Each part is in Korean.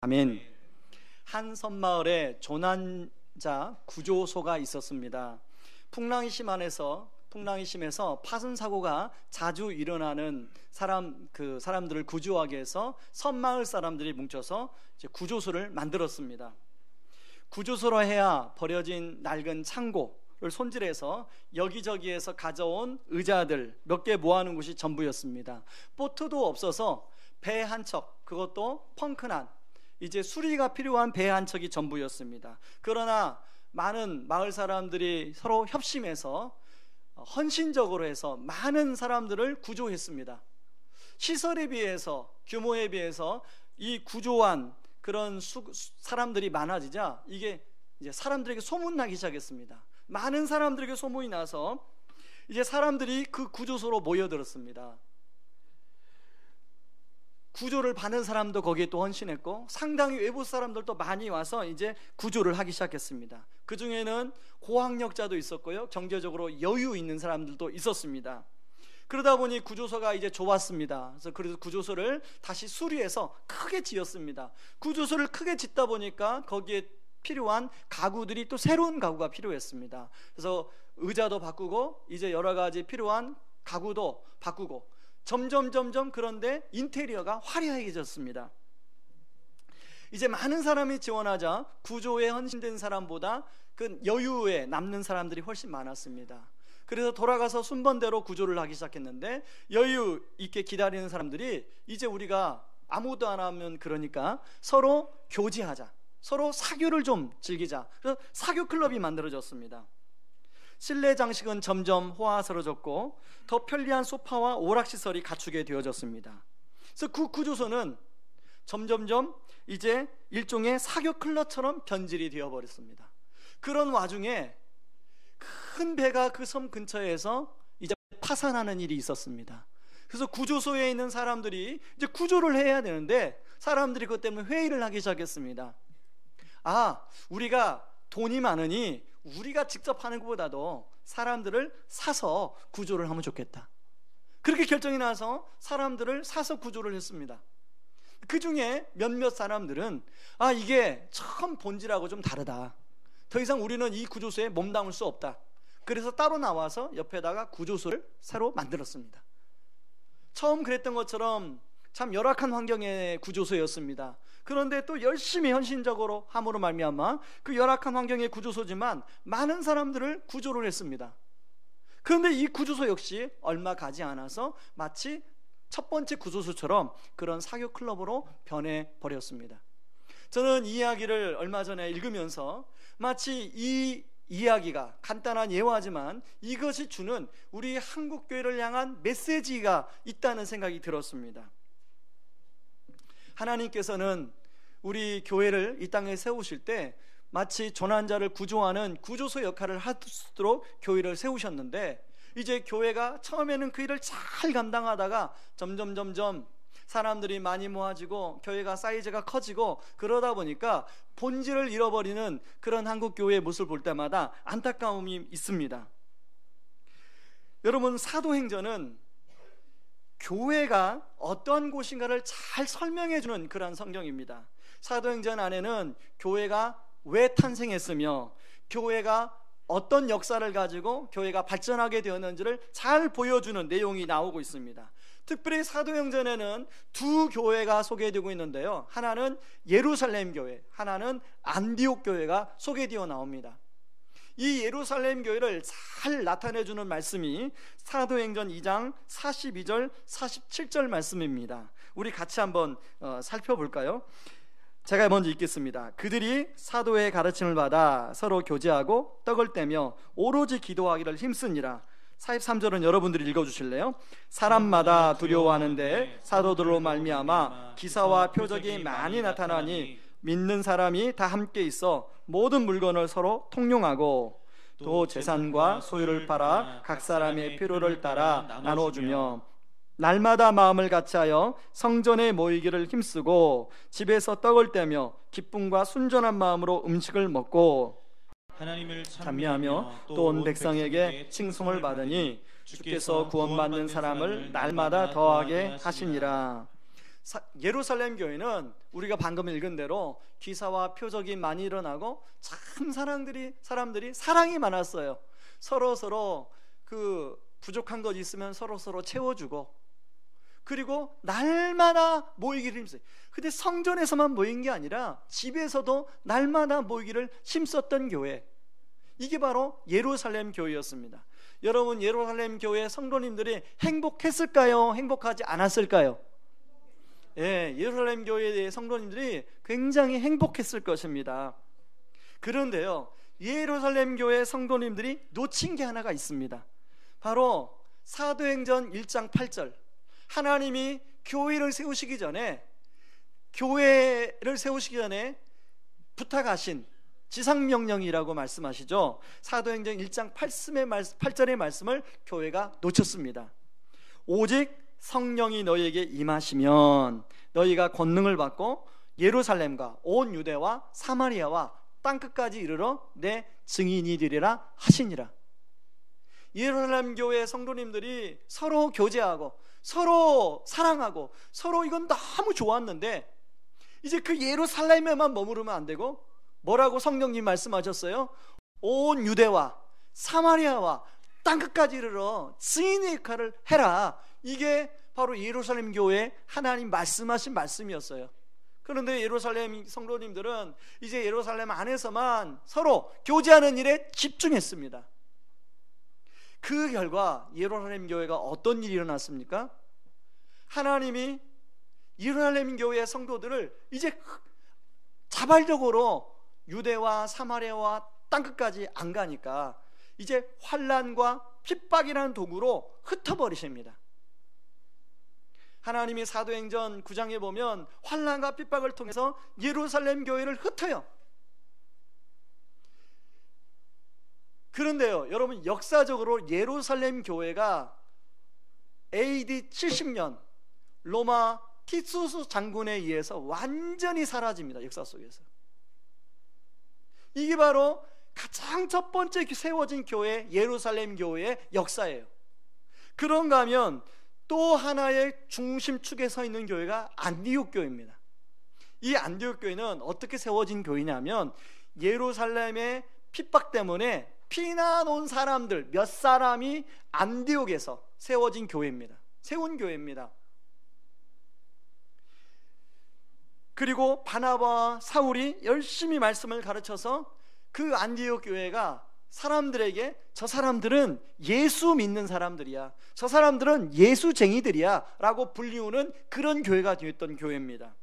아멘. 한 섬마을에 조난자 구조소가 있었습니다. 풍랑이 심해서 파손 사고가 자주 일어나는 사람들을 구조하기 위해서 섬마을 사람들이 뭉쳐서 이제 구조소를 만들었습니다. 구조소로 해야 버려진 낡은 창고를 손질해서 여기저기에서 가져온 의자들 몇 개 모아놓은 곳이 전부였습니다. 보트도 없어서 배 한 척, 그것도 펑크난 이제 수리가 필요한 배 한 척이 전부였습니다. 그러나 많은 마을 사람들이 서로 협심해서 헌신적으로 해서 많은 사람들을 구조했습니다. 시설에 비해서, 규모에 비해서 이 구조한 그런 사람들이 많아지자 이게 이제 사람들에게 소문나기 시작했습니다. 많은 사람들에게 소문이 나서 이제 사람들이 그 구조소로 모여들었습니다. 구조를 받는 사람도 거기에 또 헌신했고, 상당히 외부 사람들도 많이 와서 이제 구조를 하기 시작했습니다. 그 중에는 고학력자도 있었고요, 경제적으로 여유 있는 사람들도 있었습니다. 그러다 보니 구조소가 이제 좁았습니다. 그래서 구조소를 다시 수리해서 크게 지었습니다. 구조소를 크게 짓다 보니까 거기에 필요한 가구들이 또 새로운 가구가 필요했습니다. 그래서 의자도 바꾸고 이제 여러 가지 필요한 가구도 바꾸고 점점 그런데 인테리어가 화려해졌습니다. 이제 많은 사람이 지원하자 구조에 헌신된 사람보다 그 여유에 남는 사람들이 훨씬 많았습니다. 그래서 돌아가서 순번대로 구조를 하기 시작했는데, 여유 있게 기다리는 사람들이 이제 우리가 아무것도 안 하면 그러니까 서로 교제하자, 서로 사교를 좀 즐기자. 그래서 사교 클럽이 만들어졌습니다. 실내 장식은 점점 호화스러워졌고 더 편리한 소파와 오락시설이 갖추게 되어졌습니다. 그래서 그 구조소는 점점점 이제 일종의 사교 클럽처럼 변질이 되어버렸습니다. 그런 와중에 큰 배가 그 섬 근처에서 이제 파산하는 일이 있었습니다. 그래서 구조소에 있는 사람들이 이제 구조를 해야 되는데 사람들이 그것 때문에 회의를 하기 시작했습니다. 우리가 돈이 많으니 우리가 직접 하는 것보다도 사람들을 사서 구조를 하면 좋겠다. 그렇게 결정이 나서 사람들을 사서 구조를 했습니다. 그 중에 몇몇 사람들은 이게 참 본질하고 좀 다르다, 더 이상 우리는 이 구조소에 몸담을 수 없다. 그래서 따로 나와서 옆에다가 구조소를 새로 만들었습니다. 처음 그랬던 것처럼 참 열악한 환경의 구조소였습니다. 그런데 또 열심히 헌신적으로 함으로 말미암아 그 열악한 환경의 구조소지만 많은 사람들을 구조를 했습니다. 그런데 이 구조소 역시 얼마 가지 않아서 마치 첫 번째 구조소처럼 그런 사교 클럽으로 변해버렸습니다. 저는 이 이야기를 얼마 전에 읽으면서 마치 이 이야기가 간단한 예화지만 이것이 주는 우리 한국교회를 향한 메시지가 있다는 생각이 들었습니다. 하나님께서는 우리 교회를 이 땅에 세우실 때 마치 조난자를 구조하는 구조소 역할을 하도록 교회를 세우셨는데, 이제 교회가 처음에는 그 일을 잘 감당하다가 점점 사람들이 많이 모아지고 교회가 사이즈가 커지고 그러다 보니까 본질을 잃어버리는 그런 한국교회의 모습을 볼 때마다 안타까움이 있습니다. 여러분, 사도행전은 교회가 어떤 곳인가를 잘 설명해주는 그런 성경입니다. 사도행전 안에는 교회가 왜 탄생했으며 교회가 어떤 역사를 가지고 교회가 발전하게 되었는지를 잘 보여주는 내용이 나오고 있습니다. 특별히 사도행전에는 두 교회가 소개되고 있는데요, 하나는 예루살렘 교회, 하나는 안디옥 교회가 소개되어 나옵니다. 이 예루살렘 교회를 잘 나타내주는 말씀이 사도행전 2장 42절 47절 말씀입니다. 우리 같이 한번 살펴볼까요? 제가 먼저 읽겠습니다. 그들이 사도의 가르침을 받아 서로 교제하고 떡을 떼며 오로지 기도하기를 힘쓰니라. 43절은 여러분들이 읽어주실래요? 사람마다 두려워하는데 사도들로 말미암아 기사와 표적이 많이 나타나니 믿는 사람이 다 함께 있어 모든 물건을 서로 통용하고 또 재산과 소유를 팔아 각 사람의 필요를 따라 나눠주며 날마다 마음을 같이하여 성전에 모이기를 힘쓰고 집에서 떡을 떼며 기쁨과 순전한 마음으로 음식을 먹고 하나님을 찬미하며 또 온 백성에게 칭송을 받으니 주께서 구원받는 사람을 날마다 더하게 하시니라. 예루살렘 교회는 우리가 방금 읽은 대로 기사와 표적이 많이 일어나고 참 사람들이 사랑이 많았어요. 서로 그 부족한 것 있으면 서로 채워주고, 그리고 날마다 모이기를 힘써요. 근데 성전에서만 모인 게 아니라 집에서도 날마다 모이기를 힘썼던 교회, 이게 바로 예루살렘 교회였습니다. 여러분, 예루살렘 교회 성도님들이 행복했을까요? 행복하지 않았을까요? 예, 예루살렘 교회의 성도님들이 굉장히 행복했을 것입니다. 그런데요, 예루살렘 교회 성도님들이 놓친 게 하나가 있습니다. 바로 사도행전 1장 8절, 하나님이 교회를 세우시기 전에 부탁하신 지상명령이라고 말씀하시죠. 사도행전 1장 8절의 말씀을 교회가 놓쳤습니다. 오직 성령이 너희에게 임하시면 너희가 권능을 받고 예루살렘과 온 유대와 사마리아와 땅끝까지 이르러 내 증인이 되리라 하시니라. 예루살렘 교회 성도님들이 서로 교제하고 서로 사랑하고 서로 이건 너무 좋았는데, 이제 그 예루살렘에만 머무르면 안 되고 뭐라고 성령님 말씀하셨어요? 온 유대와 사마리아와 땅끝까지 이르러 증인의 역할을 해라. 이게 바로 예루살렘 교회에 하나님 말씀하신 말씀이었어요. 그런데 예루살렘 성도님들은 이제 예루살렘 안에서만 서로 교제하는 일에 집중했습니다. 그 결과 예루살렘 교회가 어떤 일이 일어났습니까? 하나님이 예루살렘 교회의 성도들을 이제 자발적으로 유대와 사마리아와 땅끝까지 안 가니까 이제 환난과 핍박이라는 도구로 흩어버리십니다. 하나님이 사도행전 9장에 보면 환난과 핍박을 통해서 예루살렘 교회를 흩어요. 그런데요, 여러분, 역사적으로 예루살렘 교회가 AD 70년 로마 티투스 장군에 의해서 완전히 사라집니다. 역사 속에서. 이게 바로 가장 첫 번째 세워진 교회, 예루살렘 교회의 역사예요. 그런가 하면 또 하나의 중심축에 서 있는 교회가 안디옥 교회입니다. 이 안디옥 교회는 어떻게 세워진 교회냐면 예루살렘의 핍박 때문에 피난 온 사람들 몇 사람이 안디옥에서 세운 교회입니다. 그리고 바나바와 사울이 열심히 말씀을 가르쳐서 그 안디옥 교회가 사람들에게 저 사람들은 예수 믿는 사람들이야, 저 사람들은 예수쟁이들이야 라고 불리우는 그런 교회가 되었던 교회입니다.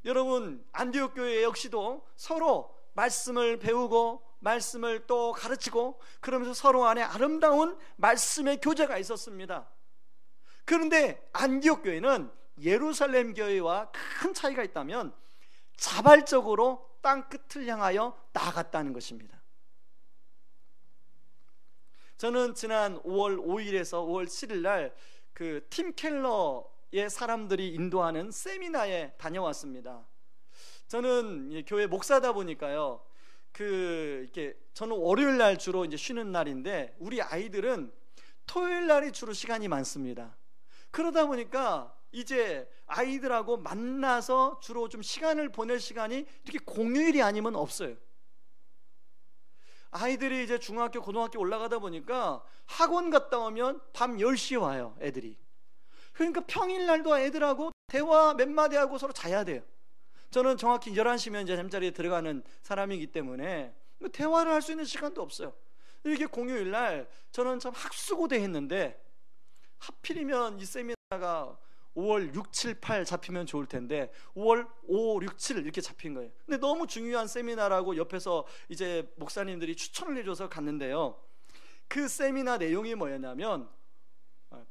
여러분, 안디옥 교회 역시도 서로 말씀을 배우고 말씀을 또 가르치고 그러면서 서로 안에 아름다운 말씀의 교제가 있었습니다. 그런데 안디옥 교회는 예루살렘 교회와 큰 차이가 있다면 자발적으로 땅끝을 향하여 나아갔다는 것입니다. 저는 지난 5월 5일에서 5월 7일 날 그 팀 켈러의 사람들이 인도하는 세미나에 다녀왔습니다. 저는 교회 목사다 보니까요, 이렇게 저는 월요일 날 주로 이제 쉬는 날인데 우리 아이들은 토요일 날이 주로 시간이 많습니다. 그러다 보니까 이제 아이들하고 만나서 주로 좀 시간을 보낼 시간이 이렇게 공휴일이 아니면 없어요. 아이들이 이제 중학교, 고등학교 올라가다 보니까 학원 갔다 오면 밤 10시에 와요, 애들이. 그러니까 평일날도 애들하고 대화 몇 마디 하고 서로 자야 돼요. 저는 정확히 11시면 이제 잠자리에 들어가는 사람이기 때문에 대화를 할 수 있는 시간도 없어요. 이렇게 공휴일날 저는 참 학수고대 했는데 하필이면 이 세미나가 5월 6, 7, 8 잡히면 좋을 텐데 5월 5, 6, 7 이렇게 잡힌 거예요. 근데 너무 중요한 세미나라고 옆에서 이제 목사님들이 추천을 해줘서 갔는데요, 그 세미나 내용이 뭐였냐면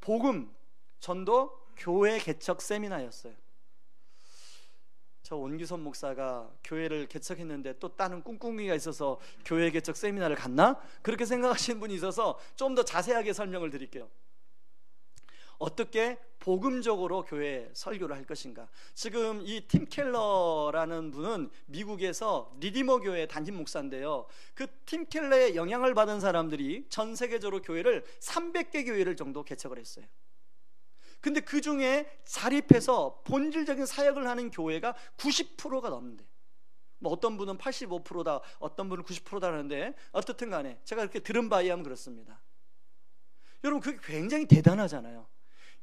복음, 전도, 교회 개척 세미나였어요. 저 온기선 목사가 교회를 개척했는데 또 다른 꿍꿍이가 있어서 교회 개척 세미나를 갔나? 그렇게 생각하시는 분이 있어서 좀 더 자세하게 설명을 드릴게요. 어떻게 복음적으로 교회 설교를 할 것인가. 지금 이 팀 켈러라는 분은 미국에서 리디머 교회 담임 목사인데요, 그 팀 켈러의 영향을 받은 사람들이 전 세계적으로 교회를 300개 교회를 정도 개척을 했어요. 근데 그 중에 자립해서 본질적인 사역을 하는 교회가 90%가 넘는데, 뭐 어떤 분은 85%다, 어떤 분은 90%다 하는데, 어떻든 간에 제가 그렇게 들은 바에 의하면 그렇습니다. 여러분, 그게 굉장히 대단하잖아요.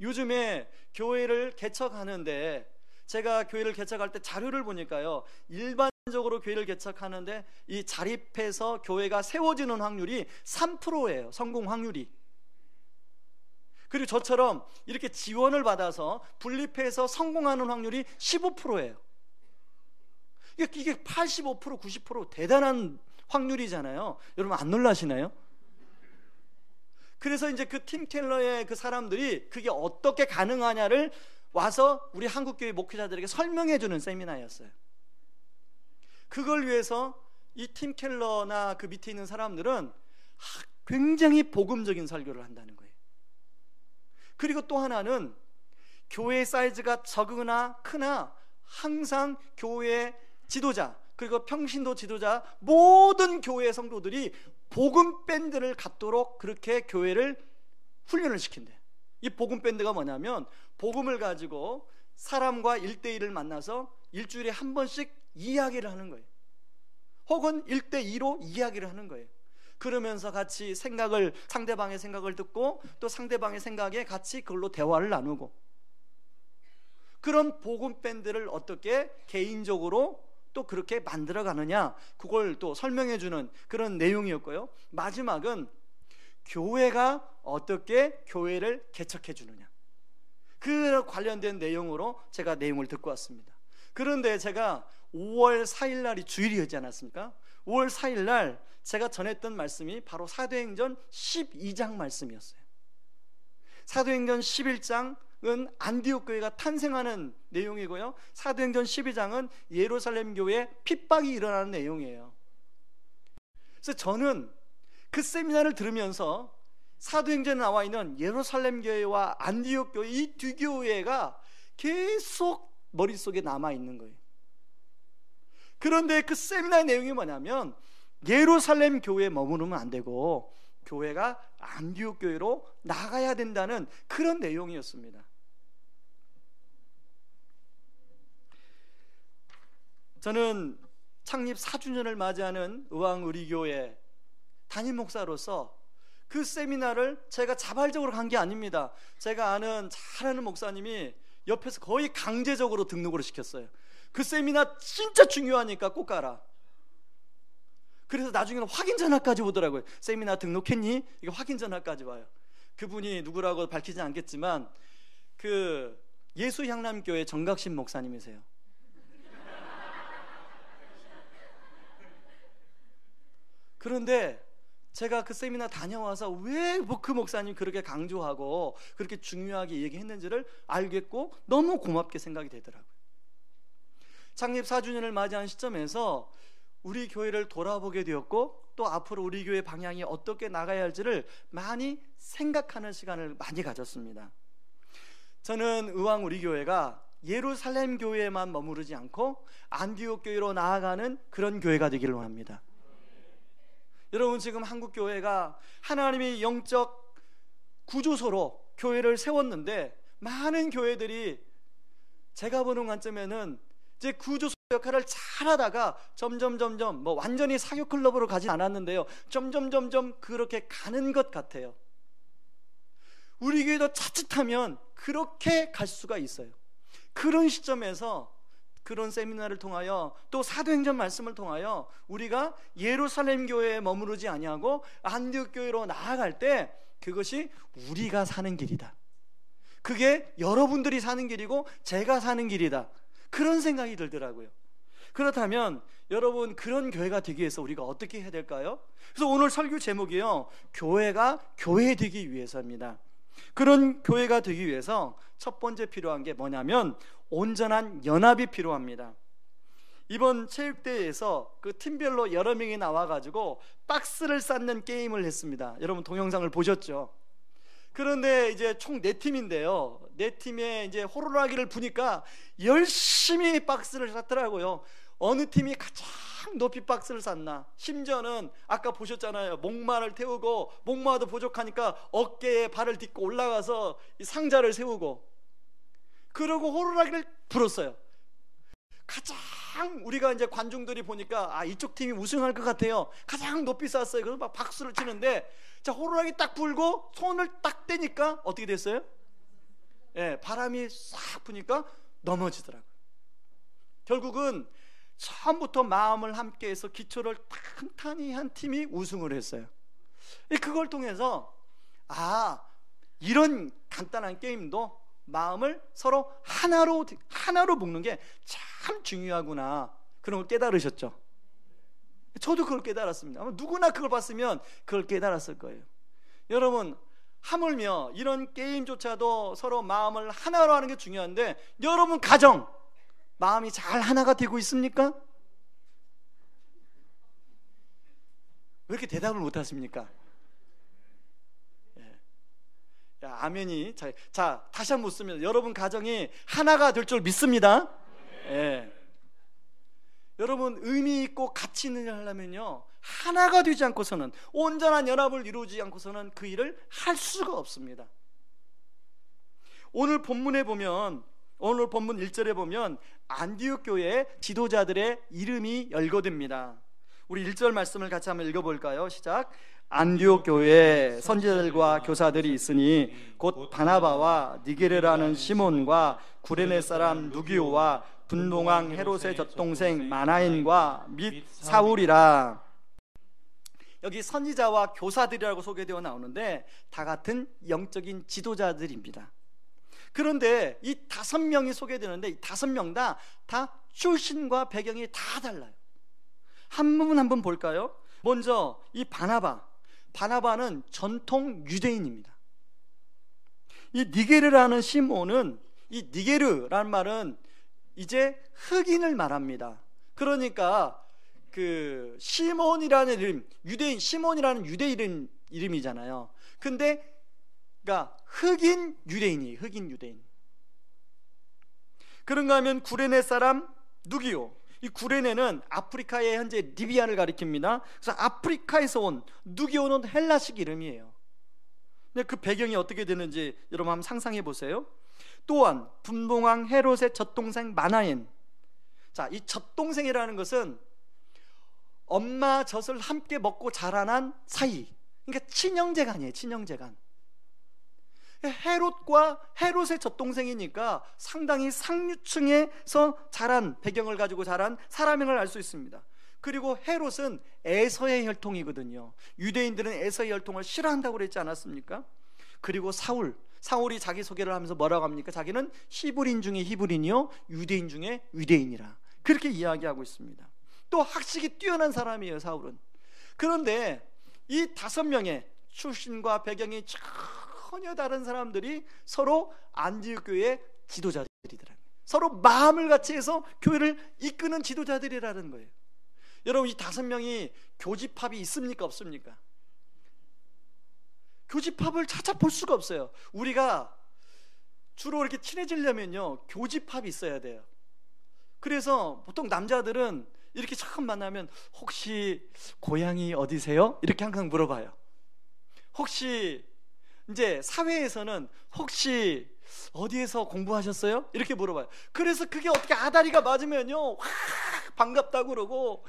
요즘에 교회를 개척하는데, 제가 교회를 개척할 때 자료를 보니까요, 일반적으로 교회를 개척하는데 이 자립해서 교회가 세워지는 확률이 3%예요. 성공 확률이. 그리고 저처럼 이렇게 지원을 받아서 분립해서 성공하는 확률이 15%예요. 이게 85%, 90% 대단한 확률이잖아요. 여러분, 안 놀라시나요? 그래서 이제 그 팀 켈러의 그 사람들이 그게 어떻게 가능하냐를 와서 우리 한국교회 목회자들에게 설명해 주는 세미나였어요. 그걸 위해서 이 팀 켈러나 그 밑에 있는 사람들은 굉장히 복음적인 설교를 한다는 거예요. 그리고 또 하나는 교회 사이즈가 적으나 크나 항상 교회 지도자, 그리고 평신도 지도자, 모든 교회 성도들이 복음 밴드를 갖도록 그렇게 교회를 훈련을 시킨대. 이 복음 밴드가 뭐냐면, 복음을 가지고 사람과 1대1을 만나서 일주일에 한 번씩 이야기를 하는 거예요. 혹은 1대2로 이야기를 하는 거예요. 그러면서 같이 상대방의 생각을 듣고, 또 상대방의 생각에 같이 그걸로 대화를 나누고, 그런 복음 밴드를 어떻게 개인적으로 또 그렇게 만들어 가느냐, 그걸 또 설명해 주는 그런 내용이었고요. 마지막은 교회가 어떻게 교회를 개척해 주느냐, 그 관련된 내용으로 제가 내용을 듣고 왔습니다. 그런데 제가 5월 4일 날이 주일이었지 않았습니까? 5월 4일 날 제가 전했던 말씀이 바로 사도행전 12장 말씀이었어요. 사도행전 11장은 안디옥 교회가 탄생하는 내용이고요, 사도행전 12장은 예루살렘 교회에 핍박이 일어나는 내용이에요. 그래서 저는 그 세미나를 들으면서 사도행전에 나와 있는 예루살렘 교회와 안디옥 교회, 이 두 교회가 계속 머릿속에 남아 있는 거예요. 그런데 그 세미나의 내용이 뭐냐면, 예루살렘 교회에 머무르면 안 되고 교회가 안디옥 교회로 나가야 된다는 그런 내용이었습니다. 저는 창립 4주년을 맞이하는 의왕의리교회 담임 목사로서 그 세미나를 제가 자발적으로 간 게 아닙니다. 제가 아는 잘하는 목사님이 옆에서 거의 강제적으로 등록을 시켰어요. 그 세미나 진짜 중요하니까 꼭 가라. 그래서 나중에는 확인 전화까지 오더라고요. 세미나 등록했니? 이거 확인 전화까지 와요. 그분이 누구라고 밝히지 않겠지만 그 예수향남교회 정각신 목사님이세요. 그런데 제가 그 세미나 다녀와서 왜 그 목사님 그렇게 강조하고 그렇게 중요하게 얘기했는지를 알겠고 너무 고맙게 생각이 되더라고요. 창립 4주년을 맞이한 시점에서 우리 교회를 돌아보게 되었고, 또 앞으로 우리 교회 방향이 어떻게 나가야 할지를 많이 생각하는 시간을 많이 가졌습니다. 저는 의왕 우리 교회가 예루살렘 교회에만 머무르지 않고 안디옥 교회로 나아가는 그런 교회가 되기를 원합니다. 여러분, 지금 한국 교회가 하나님의 영적 구조소로 교회를 세웠는데, 많은 교회들이 제가 보는 관점에는 이제 구조소 역할을 잘하다가 점점 뭐 완전히 사교 클럽으로 가지 않았는데요, 점점 그렇게 가는 것 같아요. 우리 교회도 자칫하면 그렇게 갈 수가 있어요. 그런 시점에서 그런 세미나를 통하여 또 사도행전 말씀을 통하여 우리가 예루살렘 교회에 머무르지 아니하고 안디옥 교회로 나아갈 때 그것이 우리가 사는 길이다, 그게 여러분들이 사는 길이고 제가 사는 길이다, 그런 생각이 들더라고요. 그렇다면 여러분, 그런 교회가 되기 위해서 우리가 어떻게 해야 될까요? 그래서 오늘 설교 제목이요, 교회가 교회되기 위해서입니다. 그런 교회가 되기 위해서 첫 번째 필요한 게 뭐냐면 온전한 연합이 필요합니다. 이번 체육대회에서 그 팀별로 여러 명이 나와가지고 박스를 쌓는 게임을 했습니다. 여러분 동영상을 보셨죠? 그런데 이제 총 4팀인데요, 4팀에 이제 호루라기를 부니까 열심히 박스를 쌓더라고요. 어느 팀이 가장 높이 박스를 쌓나, 심지어는 아까 보셨잖아요, 목마를 태우고 목마도 부족하니까 어깨에 발을 딛고 올라가서 이 상자를 세우고, 그러고 호루라기를 불었어요. 가장 우리가 이제 관중들이 보니까 이쪽 팀이 우승할 것 같아요. 가장 높이 쐈어요. 그래서 막 박수를 치는데, 자, 호루라기 딱 불고 손을 딱 떼니까 어떻게 됐어요? 예, 바람이 싹 부니까 넘어지더라고요. 결국은 처음부터 마음을 함께해서 기초를 탄탄히 한 팀이 우승을 했어요. 그걸 통해서 이런 간단한 게임도 마음을 서로 하나로 묶는 게 참 중요하구나, 그런 걸 깨달으셨죠? 저도 그걸 깨달았습니다. 아마 누구나 그걸 봤으면 그걸 깨달았을 거예요. 여러분, 하물며 이런 게임조차도 서로 마음을 하나로 하는 게 중요한데, 여러분 가정 마음이 잘 하나가 되고 있습니까? 왜 이렇게 대답을 못 하십니까? 아멘이. 자, 다시 한번 묻습니다. 여러분 가정이 하나가 될 줄 믿습니다. 예. 여러분, 의미 있고 가치 있는 일을 하려면요, 하나가 되지 않고서는, 온전한 연합을 이루지 않고서는 그 일을 할 수가 없습니다. 오늘 본문에 보면, 오늘 본문 1절에 보면 안디옥 교회 지도자들의 이름이 열거됩니다. 우리 1절 말씀을 같이 한번 읽어볼까요? 시작. 안디옥 교회에 선지자들과 교사들이 있으니 곧 바나바와 니게르라는 시몬과 구레네 사람 누기오와 분봉왕 헤롯의 젖동생 마나인과 및 사울이라. 여기 선지자와 교사들이라고 소개되어 나오는데 다 같은 영적인 지도자들입니다. 그런데 이 5명이 소개되는데 이 5명 다 출신과 배경이 다 달라요. 한 부분 한번 볼까요? 먼저 이 바나바는 전통 유대인입니다. 이 니게르라는 시몬은, 이 니게르라는 말은 이제 흑인을 말합니다. 그러니까 그 시몬이라는 이름, 유대인 시몬이라는 유대 이름이잖아요. 근데 그러니까 흑인 유대인이에요. 흑인 유대인. 그런가 하면 구레네 사람 누기오. 이 구레네는 아프리카의 현재 리비아를 가리킵니다. 그래서 아프리카에서 온, 누기오는 헬라식 이름이에요. 근데 그 배경이 어떻게 되는지 여러분 한번 상상해 보세요. 또한 분봉왕 헤롯의 젖동생 마나인. 자, 이 젖동생이라는 것은 엄마 젖을 함께 먹고 자라난 사이, 그러니까 친형제간이에요. 친형제간. 헤롯의 젖동생이니까 상당히 상류층에서 자란, 배경을 가지고 자란 사람인 걸 알 수 있습니다. 그리고 헤롯은 에서의 혈통이거든요. 유대인들은 에서의 혈통을 싫어한다고 그랬지 않았습니까? 그리고 사울이 자기 소개를 하면서 뭐라고 합니까? 자기는 히브리인 중에 히브리인이요 유대인 중에 유대인이라, 그렇게 이야기하고 있습니다. 또 학식이 뛰어난 사람이에요, 사울은. 그런데 이 5명의 출신과 배경이 전혀 다른 사람들이 서로 안디옥 교회의 지도자들이더라고요. 서로 마음을 같이 해서 교회를 이끄는 지도자들이라는 거예요. 여러분, 이 5명이 교집합이 있습니까, 없습니까? 교집합을 찾아볼 수가 없어요. 우리가 주로 이렇게 친해지려면요, 교집합이 있어야 돼요. 그래서 보통 남자들은 이렇게 처음 만나면 혹시 고향이 어디세요? 이렇게 항상 물어봐요. 혹시 이제 사회에서는 혹시 어디에서 공부하셨어요? 이렇게 물어봐요. 그래서 그게 어떻게 아다리가 맞으면요, 반갑다고 그러고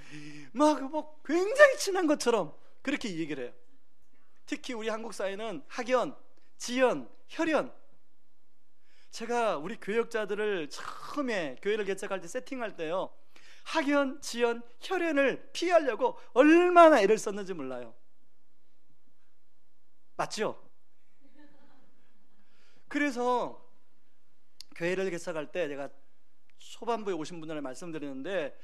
막 뭐 굉장히 친한 것처럼 그렇게 얘기를 해요. 특히 우리 한국 사회는 학연, 지연, 혈연. 제가 우리 교역자들을 처음에 교회를 개척할 때 세팅할 때요, 학연, 지연, 혈연을 피하려고 얼마나 애를 썼는지 몰라요. 맞죠? 그래서 교회를 개척할 때 제가 초반부에 오신 분들한테 말씀드리는데,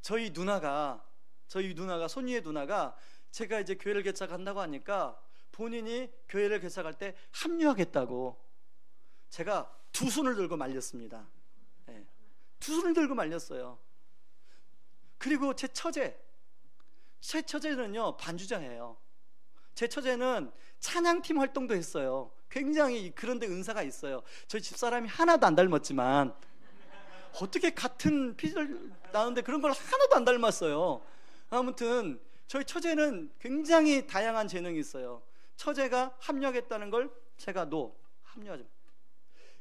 저희 누나가 손위의 누나가 제가 이제 교회를 개척한다고 하니까 본인이 교회를 개척할 때 합류하겠다고 제가 2손을 들고 말렸습니다. 네, 2손을 들고 말렸어요. 그리고 제 처제는요 반주자예요. 제 처제는 찬양팀 활동도 했어요. 굉장히 그런데 은사가 있어요. 저희 집사람이 하나도 안 닮았지만 어떻게 같은 피를 나는데 그런 걸 하나도 안 닮았어요. 아무튼 저희 처제는 굉장히 다양한 재능이 있어요. 처제가 합류하겠다는 걸 제가 합류하지.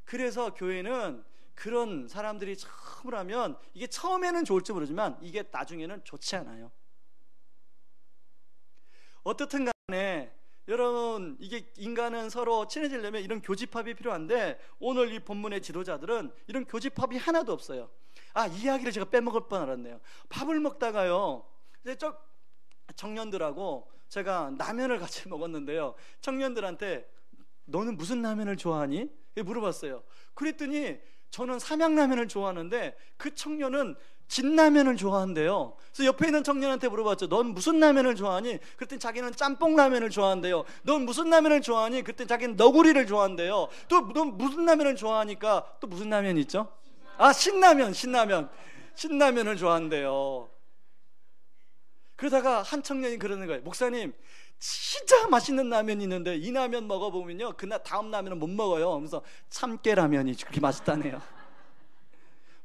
그래서 교회는 그런 사람들이 처음을 하면 이게 처음에는 좋을지 모르지만 이게 나중에는 좋지 않아요. 어떻든 간에 여러분, 이게 인간은 서로 친해지려면 이런 교집합이 필요한데 오늘 이 본문의 지도자들은 이런 교집합이 하나도 없어요. 이 이야기를 제가 빼먹을 뻔 알았네요. 밥을 먹다가요, 이제 청년들하고 제가 라면을 같이 먹었는데요, 청년들한테 너는 무슨 라면을 좋아하니? 물어봤어요. 그랬더니 저는 삼양라면을 좋아하는데 그 청년은 진라면을 좋아한대요. 그래서 옆에 있는 청년한테 물어봤죠. 넌 무슨 라면을 좋아하니? 그랬더니 자기는 짬뽕 라면을 좋아한대요. 넌 무슨 라면을 좋아하니? 그랬더니 자기는 너구리를 좋아한대요. 또 넌 무슨 라면을 좋아하니까 또 무슨 라면 있죠? 신라면을 좋아한대요. 그러다가 한 청년이 그러는 거예요. 목사님, 진짜 맛있는 라면이 있는데 이 라면 먹어보면요, 그날 다음 라면은 못 먹어요. 그래서 참깨라면이 그렇게 맛있다네요.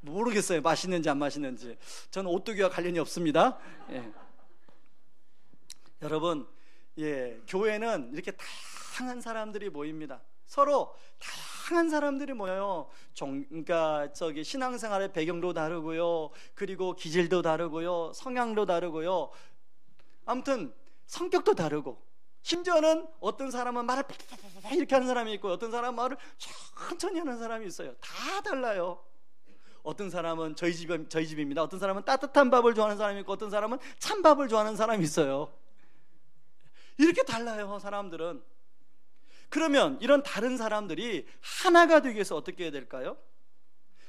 모르겠어요, 맛있는지 안 맛있는지. 저는 오뚜기와 관련이 없습니다. 예. 여러분, 교회는 이렇게 다양한 사람들이 모입니다. 서로 다양한 사람들이 모여요. 그러니까 신앙생활의 배경도 다르고요, 그리고 기질도 다르고요, 성향도 다르고요, 아무튼 성격도 다르고, 심지어는 어떤 사람은 말을 이렇게 하는 사람이 있고 어떤 사람은 말을 천천히 하는 사람이 있어요. 다 달라요. 어떤 사람은 저희 집입니다. 어떤 사람은 따뜻한 밥을 좋아하는 사람이 있고 어떤 사람은 찬밥을 좋아하는 사람이 있어요. 이렇게 달라요, 사람들은. 그러면 이런 다른 사람들이 하나가 되기 위해서 어떻게 해야 될까요?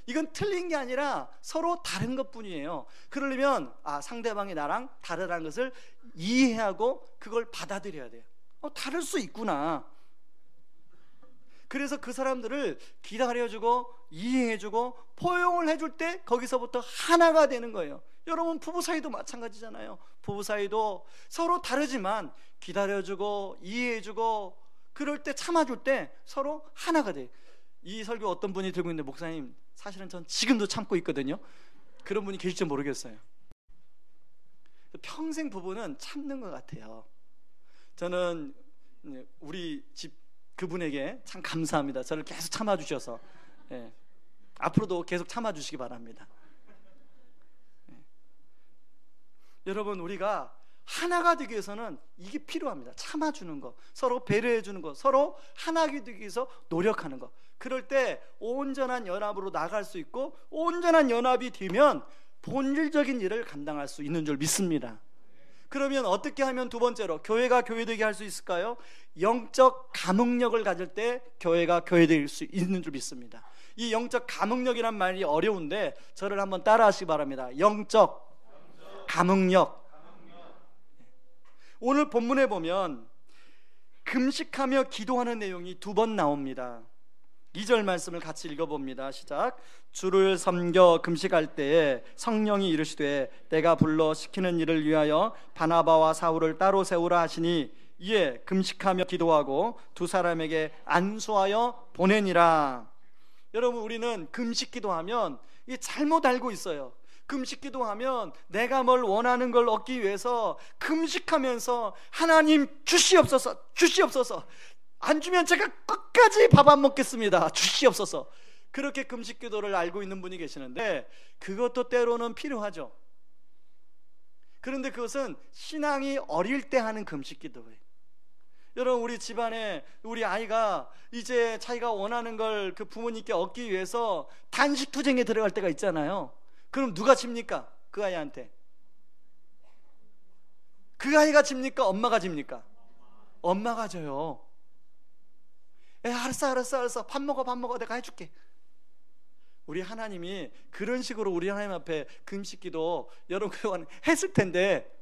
이건 틀린 게 아니라 서로 다른 것뿐이에요. 그러려면 상대방이 나랑 다르다는 것을 이해하고 그걸 받아들여야 돼요. 다를 수 있구나. 그래서 그 사람들을 기다려주고 이해해주고 포용을 해줄 때 거기서부터 하나가 되는 거예요. 여러분, 부부 사이도 마찬가지잖아요. 부부 사이도 서로 다르지만 기다려주고 이해해주고 그럴 때, 참아줄 때 서로 하나가 돼요. 이 설교 어떤 분이 들고 있는데, 목사님 사실은 전 지금도 참고 있거든요. 그런 분이 계실지 모르겠어요. 평생 부부는 참는 것 같아요. 저는 우리 집 그분에게 참 감사합니다. 저를 계속 참아주셔서. 앞으로도 계속 참아주시기 바랍니다. 여러분, 우리가 하나가 되기 위해서는 이게 필요합니다. 참아주는 거, 서로 배려해주는 거, 서로 하나가 되기 위해서 노력하는 거. 그럴 때 온전한 연합으로 나갈 수 있고, 온전한 연합이 되면 본질적인 일을 감당할 수 있는 줄 믿습니다. 그러면 어떻게 하면 두 번째로 교회가 교회되게 할 수 있을까요? 영적 감흥력을 가질 때 교회가 교회될 수 있는 줄 믿습니다. 이 영적 감흥력이란 말이 어려운데 저를 한번 따라하시기 바랍니다. 영적 감흥력. 오늘 본문에 보면 금식하며 기도하는 내용이 두 번 나옵니다. 2절 말씀을 같이 읽어봅니다. 시작. 주를 섬겨 금식할 때에 성령이 이르시되 내가 불러 시키는 일을 위하여 바나바와 사울을 따로 세우라 하시니 이에 금식하며 기도하고 두 사람에게 안수하여 보내니라. 여러분, 우리는 금식 기도하면 이 잘못 알고 있어요. 금식 기도하면 내가 뭘 원하는 걸 얻기 위해서 금식하면서 하나님 주시옵소서, 주시옵소서, 안 주면 제가 끝까지 밥 안 먹겠습니다, 주시옵소서. 그렇게 금식 기도를 알고 있는 분이 계시는데 그것도 때로는 필요하죠. 그런데 그것은 신앙이 어릴 때 하는 금식 기도예요. 여러분, 우리 집안에 우리 아이가 이제 자기가 원하는 걸 그 부모님께 얻기 위해서 단식 투쟁에 들어갈 때가 있잖아요. 그럼 누가 집니까? 그 아이한테. 그 아이가 집니까? 엄마가 집니까? 엄마가 져요. 알았어 밥 먹어 내가 해줄게. 우리 하나님이 그런 식으로 우리 하나님 앞에 금식기도 여러분 그동안 했을 텐데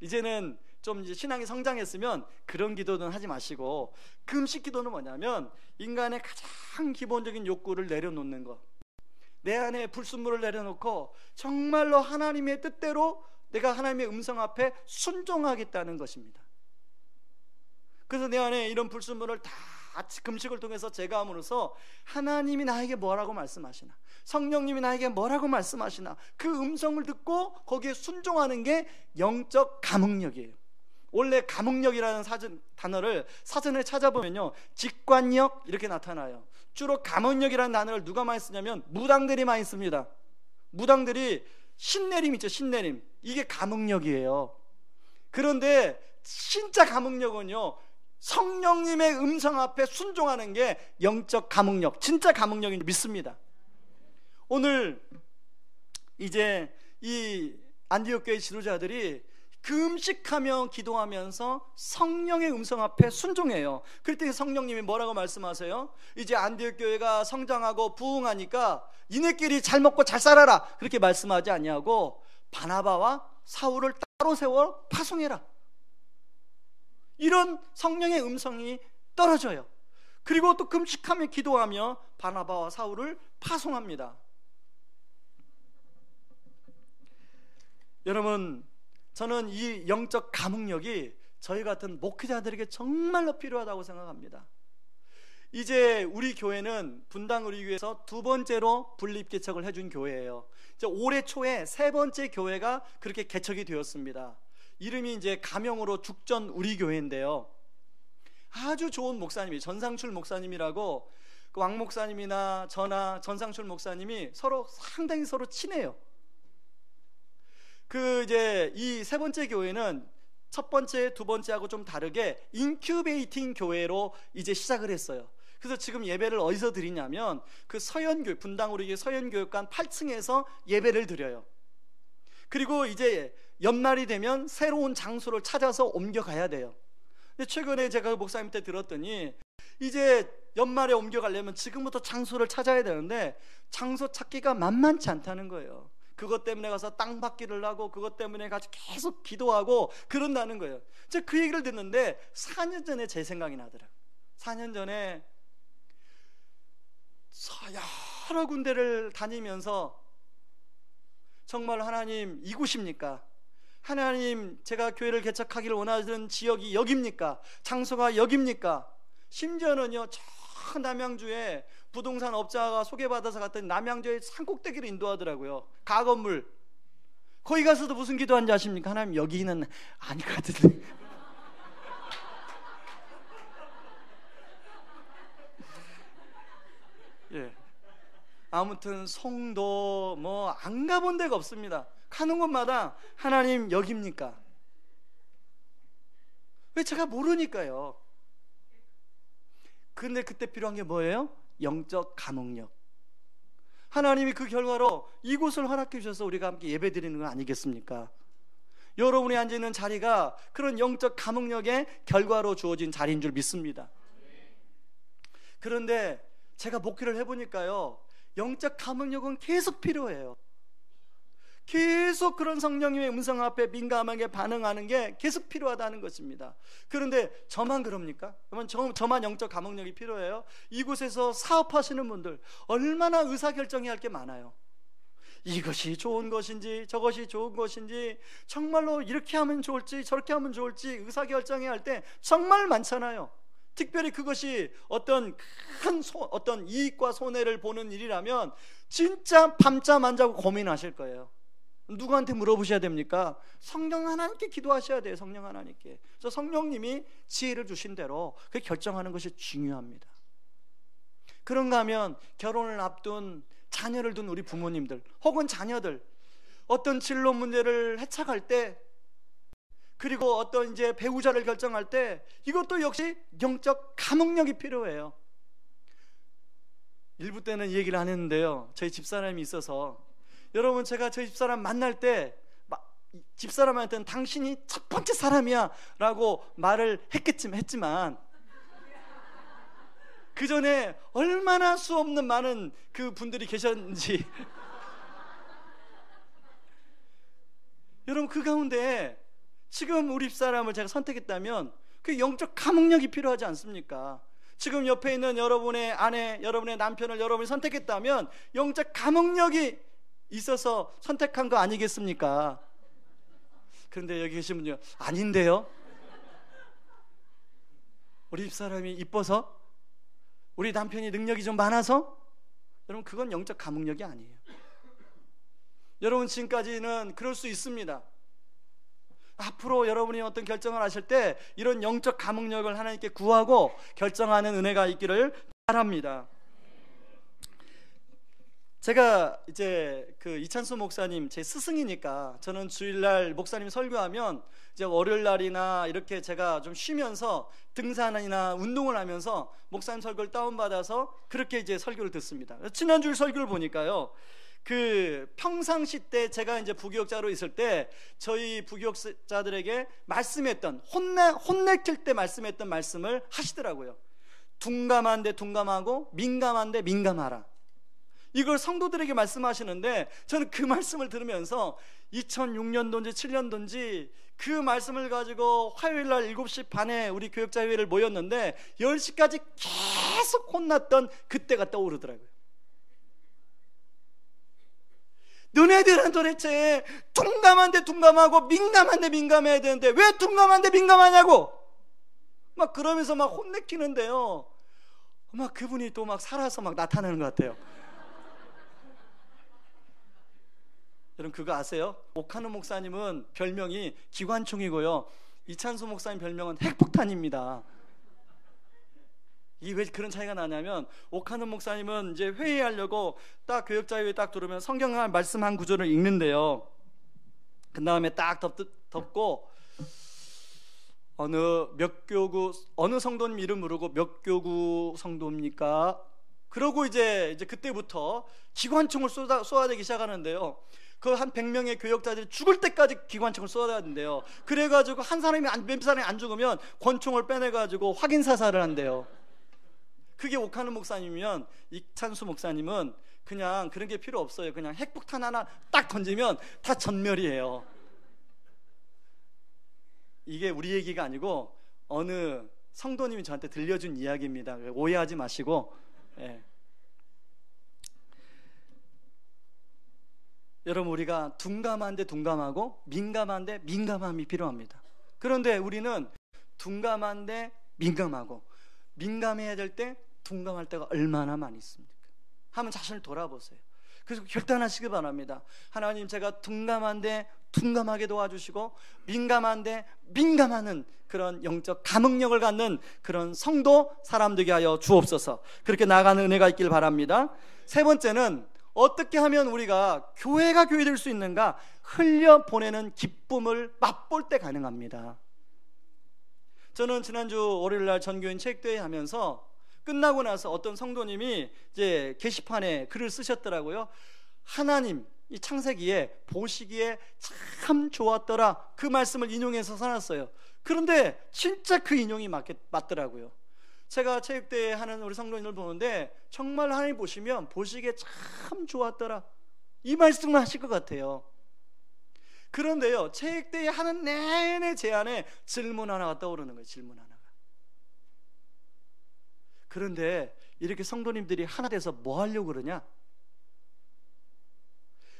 이제는 좀 이제 신앙이 성장했으면 그런 기도는 하지 마시고, 금식기도는 뭐냐면 인간의 가장 기본적인 욕구를 내려놓는 거, 내 안에 불순물을 내려놓고 정말로 하나님의 뜻대로 내가 하나님의 음성 앞에 순종하겠다는 것입니다. 그래서 내 안에 이런 불순물을 다 금식을 통해서 제거함으로써 하나님이 나에게 뭐라고 말씀하시나, 성령님이 나에게 뭐라고 말씀하시나 그 음성을 듣고 거기에 순종하는 게 영적 감흥력이에요. 원래 감흥력이라는 단어를 사전에 찾아보면요, 직관력 이렇게 나타나요. 주로 감흥력이라는 단어를 누가 많이 쓰냐면 무당들이 많이 씁니다. 무당들이 신내림 있죠, 신내림. 이게 감흥력이에요. 그런데 진짜 감흥력은요, 성령님의 음성 앞에 순종하는 게 영적 감흥력, 진짜 감흥력인 줄 믿습니다. 오늘 이제 이 안디옥 교회 지도자들이 금식하며 기도하면서 성령의 음성 앞에 순종해요. 그럴 때 성령님이 뭐라고 말씀하세요? 이제 안디옥 교회가 성장하고 부흥하니까 니네끼리 잘 먹고 잘 살아라, 그렇게 말씀하지 아니하고 바나바와 사울을 따로 세워 파송해라, 이런 성령의 음성이 떨어져요. 그리고 또 금식하며 기도하며 바나바와 사울을 파송합니다. 여러분, 저는 이 영적 감흥력이 저희 같은 목회자들에게 정말로 필요하다고 생각합니다. 이제 우리 교회는 분당 우리 교회에서 두 번째로 분립 개척을 해준 교회예요. 이제 올해 초에 세 번째 교회가 그렇게 개척이 되었습니다. 이름이 이제 가명으로 죽전 우리 교회인데요, 아주 좋은 목사님이 전상출 목사님이라고, 그 왕 목사님이나 저나 전상출 목사님이 상당히 서로 친해요. 그 이제 이 세 번째 교회는 첫 번째, 두 번째하고 좀 다르게 인큐베이팅 교회로 이제 시작을 했어요. 그래서 지금 예배를 어디서 드리냐면 그 서현교회, 분당 우리 교회 서현교육관 8층에서 예배를 드려요. 그리고 이제 연말이 되면 새로운 장소를 찾아서 옮겨가야 돼요. 근데 최근에 제가 목사님한테 들었더니 이제 연말에 옮겨가려면 지금부터 장소를 찾아야 되는데 장소 찾기가 만만치 않다는 거예요. 그것 때문에 가서 땅 받기를 하고 그것 때문에 가서 계속 기도하고 그런다는 거예요. 제가 그 얘기를 듣는데 4년 전에 제 생각이 나더라고요. 4년 전에 여러 군데를 다니면서 정말 하나님 이곳입니까? 하나님, 제가 교회를 개척하기를 원하는 지역이 여기입니까? 장소가 여기입니까? 심지어는요, 저 남양주에 부동산 업자가 소개받아서 갔더니 남양주에 산꼭대기를 인도하더라고요. 가건물. 거기 가서도 무슨 기도하는지 아십니까? 하나님, 여기는 아닐 것 같은데. 예. 아무튼 송도 뭐 안 가본 데가 없습니다. 가는 곳마다 하나님 여기입니까? 왜? 제가 모르니까요. 근데 그때 필요한 게 뭐예요? 영적 감흥력. 하나님이 그 결과로 이곳을 허락해 주셔서 우리가 함께 예배 드리는 거 아니겠습니까? 여러분이 앉아있는 자리가 그런 영적 감흥력의 결과로 주어진 자리인 줄 믿습니다. 그런데 제가 목회를 해보니까요, 영적 감흥력은 계속 필요해요. 계속 그런 성령님의 음성 앞에 민감하게 반응하는 게 계속 필요하다는 것입니다. 그런데 저만 그럽니까? 저만 영적 감흥력이 필요해요? 이곳에서 사업하시는 분들 얼마나 의사결정해야 할 게 많아요. 이것이 좋은 것인지 저것이 좋은 것인지, 정말로 이렇게 하면 좋을지 저렇게 하면 좋을지 의사결정해야 할 때 정말 많잖아요. 특별히 그것이 어떤 어떤 이익과 손해를 보는 일이라면 진짜 밤잠 안 자고 고민하실 거예요. 누구한테 물어보셔야 됩니까? 성령 하나님께 기도하셔야 돼요. 성령 하나님께. 그래서 성령님이 지혜를 주신 대로 그 결정하는 것이 중요합니다. 그런가 하면 결혼을 앞둔 자녀를 둔 우리 부모님들 혹은 자녀들, 어떤 진로 문제를 해착할 때, 그리고 어떤 이제 배우자를 결정할 때, 이것도 역시 영적 감흥력이 필요해요. 일부 때는 이 얘기를 안 했는데요, 저희 집사람이 있어서, 여러분, 제가 저희 집사람 만날 때 집사람한테는 당신이 첫 번째 사람이야 라고 말을 했지만 그 전에 얼마나 수없는 많은 그 분들이 계셨는지 여러분, 그 가운데 지금 우리 집사람을 제가 선택했다면 그 영적 감흥력이 필요하지 않습니까? 지금 옆에 있는 여러분의 아내, 여러분의 남편을 여러분이 선택했다면 영적 감흥력이 있어서 선택한 거 아니겠습니까? 그런데 여기 계신 분요, 아닌데요? 우리 집사람이 이뻐서? 우리 남편이 능력이 좀 많아서? 여러분, 그건 영적 감흥력이 아니에요. 여러분, 지금까지는 그럴 수 있습니다. 앞으로 여러분이 어떤 결정을 하실 때 이런 영적 감흥력을 하나님께 구하고 결정하는 은혜가 있기를 바랍니다. 제가 이제 그 이찬수 목사님 제 스승이니까 저는 주일날 목사님 설교하면 이제 월요일 날이나 이렇게 제가 좀 쉬면서 등산이나 운동을 하면서 목사님 설교를 다운받아서 그렇게 이제 설교를 듣습니다. 지난주일 설교를 보니까요, 그 평상시 때 제가 이제 부교역자로 있을 때 저희 부교역자들에게 말씀했던 혼내킬 때 말씀했던 말씀을 하시더라고요. 둔감한데 둔감하고 민감한데 민감하라. 이걸 성도들에게 말씀하시는데 저는 그 말씀을 들으면서 2006년도인지 7년도인지 그 말씀을 가지고 화요일날 7시 반에 우리 교역자회의를 모였는데 10시까지 계속 혼났던 그때가 떠오르더라고요. 너네들은 도대체 둔감한데 둔감하고 민감한데 민감해야 되는데 왜 둔감한데 민감하냐고 막 그러면서 막 혼내키는데요, 막 그분이 또 막 살아서 막 나타나는 것 같아요. 여러분 그거 아세요? 오카노 목사님은 별명이 기관총이고요, 이찬수 목사님 별명은 핵폭탄입니다. 이게 왜 그런 차이가 나냐면, 오카노 목사님은 이제 회의하려고 딱 교역자회의 딱 들으면 성경 말씀 한 구절을 읽는데요, 그 다음에 딱 덮고 어느 성도님 이름 부르고 몇 교구 성도입니까? 그러고 이제 그때부터 기관총을 쏘아대기 시작하는데요, 그 한 100명의 교역자들이 죽을 때까지 기관총을 쏘아대는데요, 그래가지고 몇 사람이 안 죽으면 권총을 빼내가지고 확인 사살을 한대요. 그게 오카노 목사님이면 이찬수 목사님은 그냥 그런 게 필요 없어요. 그냥 핵폭탄 하나 딱 던지면 다 전멸이에요. 이게 우리 얘기가 아니고 어느 성도님이 저한테 들려준 이야기입니다. 오해하지 마시고. 예. 여러분 우리가 둔감한데 둔감하고 민감한데 민감함이 필요합니다. 그런데 우리는 둔감한데 민감하고 민감해야 될 때 둔감할 때가 얼마나 많이 있습니까? 한번 자신을 돌아보세요. 그래서 결단하시기 바랍니다. 하나님, 제가 둔감한데 둔감하게 도와주시고 민감한데 민감하는 그런 영적 감흥력을 갖는 그런 성도 사람 되게 하여 주옵소서. 그렇게 나가는 은혜가 있길 바랍니다. 세 번째는 어떻게 하면 우리가 교회가 교회될 수 있는가? 흘려보내는 기쁨을 맛볼 때 가능합니다. 저는 지난주 월요일날 전교인 체육대회 하면서 끝나고 나서 어떤 성도님이 이제 게시판에 글을 쓰셨더라고요. 하나님 이 창세기에 보시기에 참 좋았더라, 그 말씀을 인용해서 써놨어요. 그런데 진짜 그 인용이 맞더라고요. 제가 체육대회 하는 우리 성도님을 보는데 정말 하나님 보시면 보시기에 참 좋았더라, 이 말씀을 하실 것 같아요. 그런데요, 체육대회 하는 내내 제 안에 질문 하나가 떠오르는 거예요. 질문 하나가. 그런데 이렇게 성도님들이 하나 돼서 뭐 하려고 그러냐?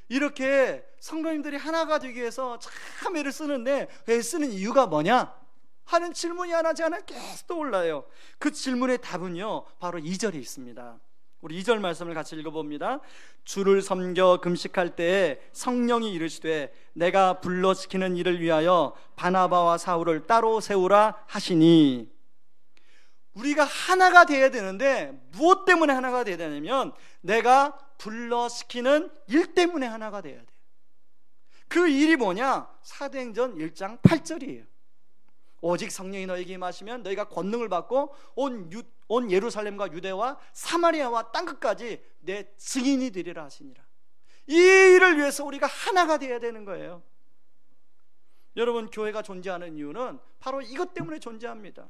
이렇게 성도님들이 하나가 되기 위해서 참 애를 쓰는데 애쓰는 이유가 뭐냐? 하는 질문이 하나 제 안에 계속 떠올라요. 그 질문의 답은요, 바로 2절에 있습니다. 우리 2절 말씀을 같이 읽어봅니다. 주를 섬겨 금식할 때에 성령이 이르시되 내가 불러시키는 일을 위하여 바나바와 사울을 따로 세우라 하시니. 우리가 하나가 되어야 되는데 무엇 때문에 하나가 되어야 되냐면 내가 불러시키는 일 때문에 하나가 되어야 돼요. 그 일이 뭐냐? 사도행전 1장 8절이에요. 오직 성령이 너에게 임하시면 너희가 권능을 받고 온 예루살렘과 유대와 사마리아와 땅끝까지 내 증인이 되리라 하시니라. 이 일을 위해서 우리가 하나가 되어야 되는 거예요. 여러분, 교회가 존재하는 이유는 바로 이것 때문에 존재합니다.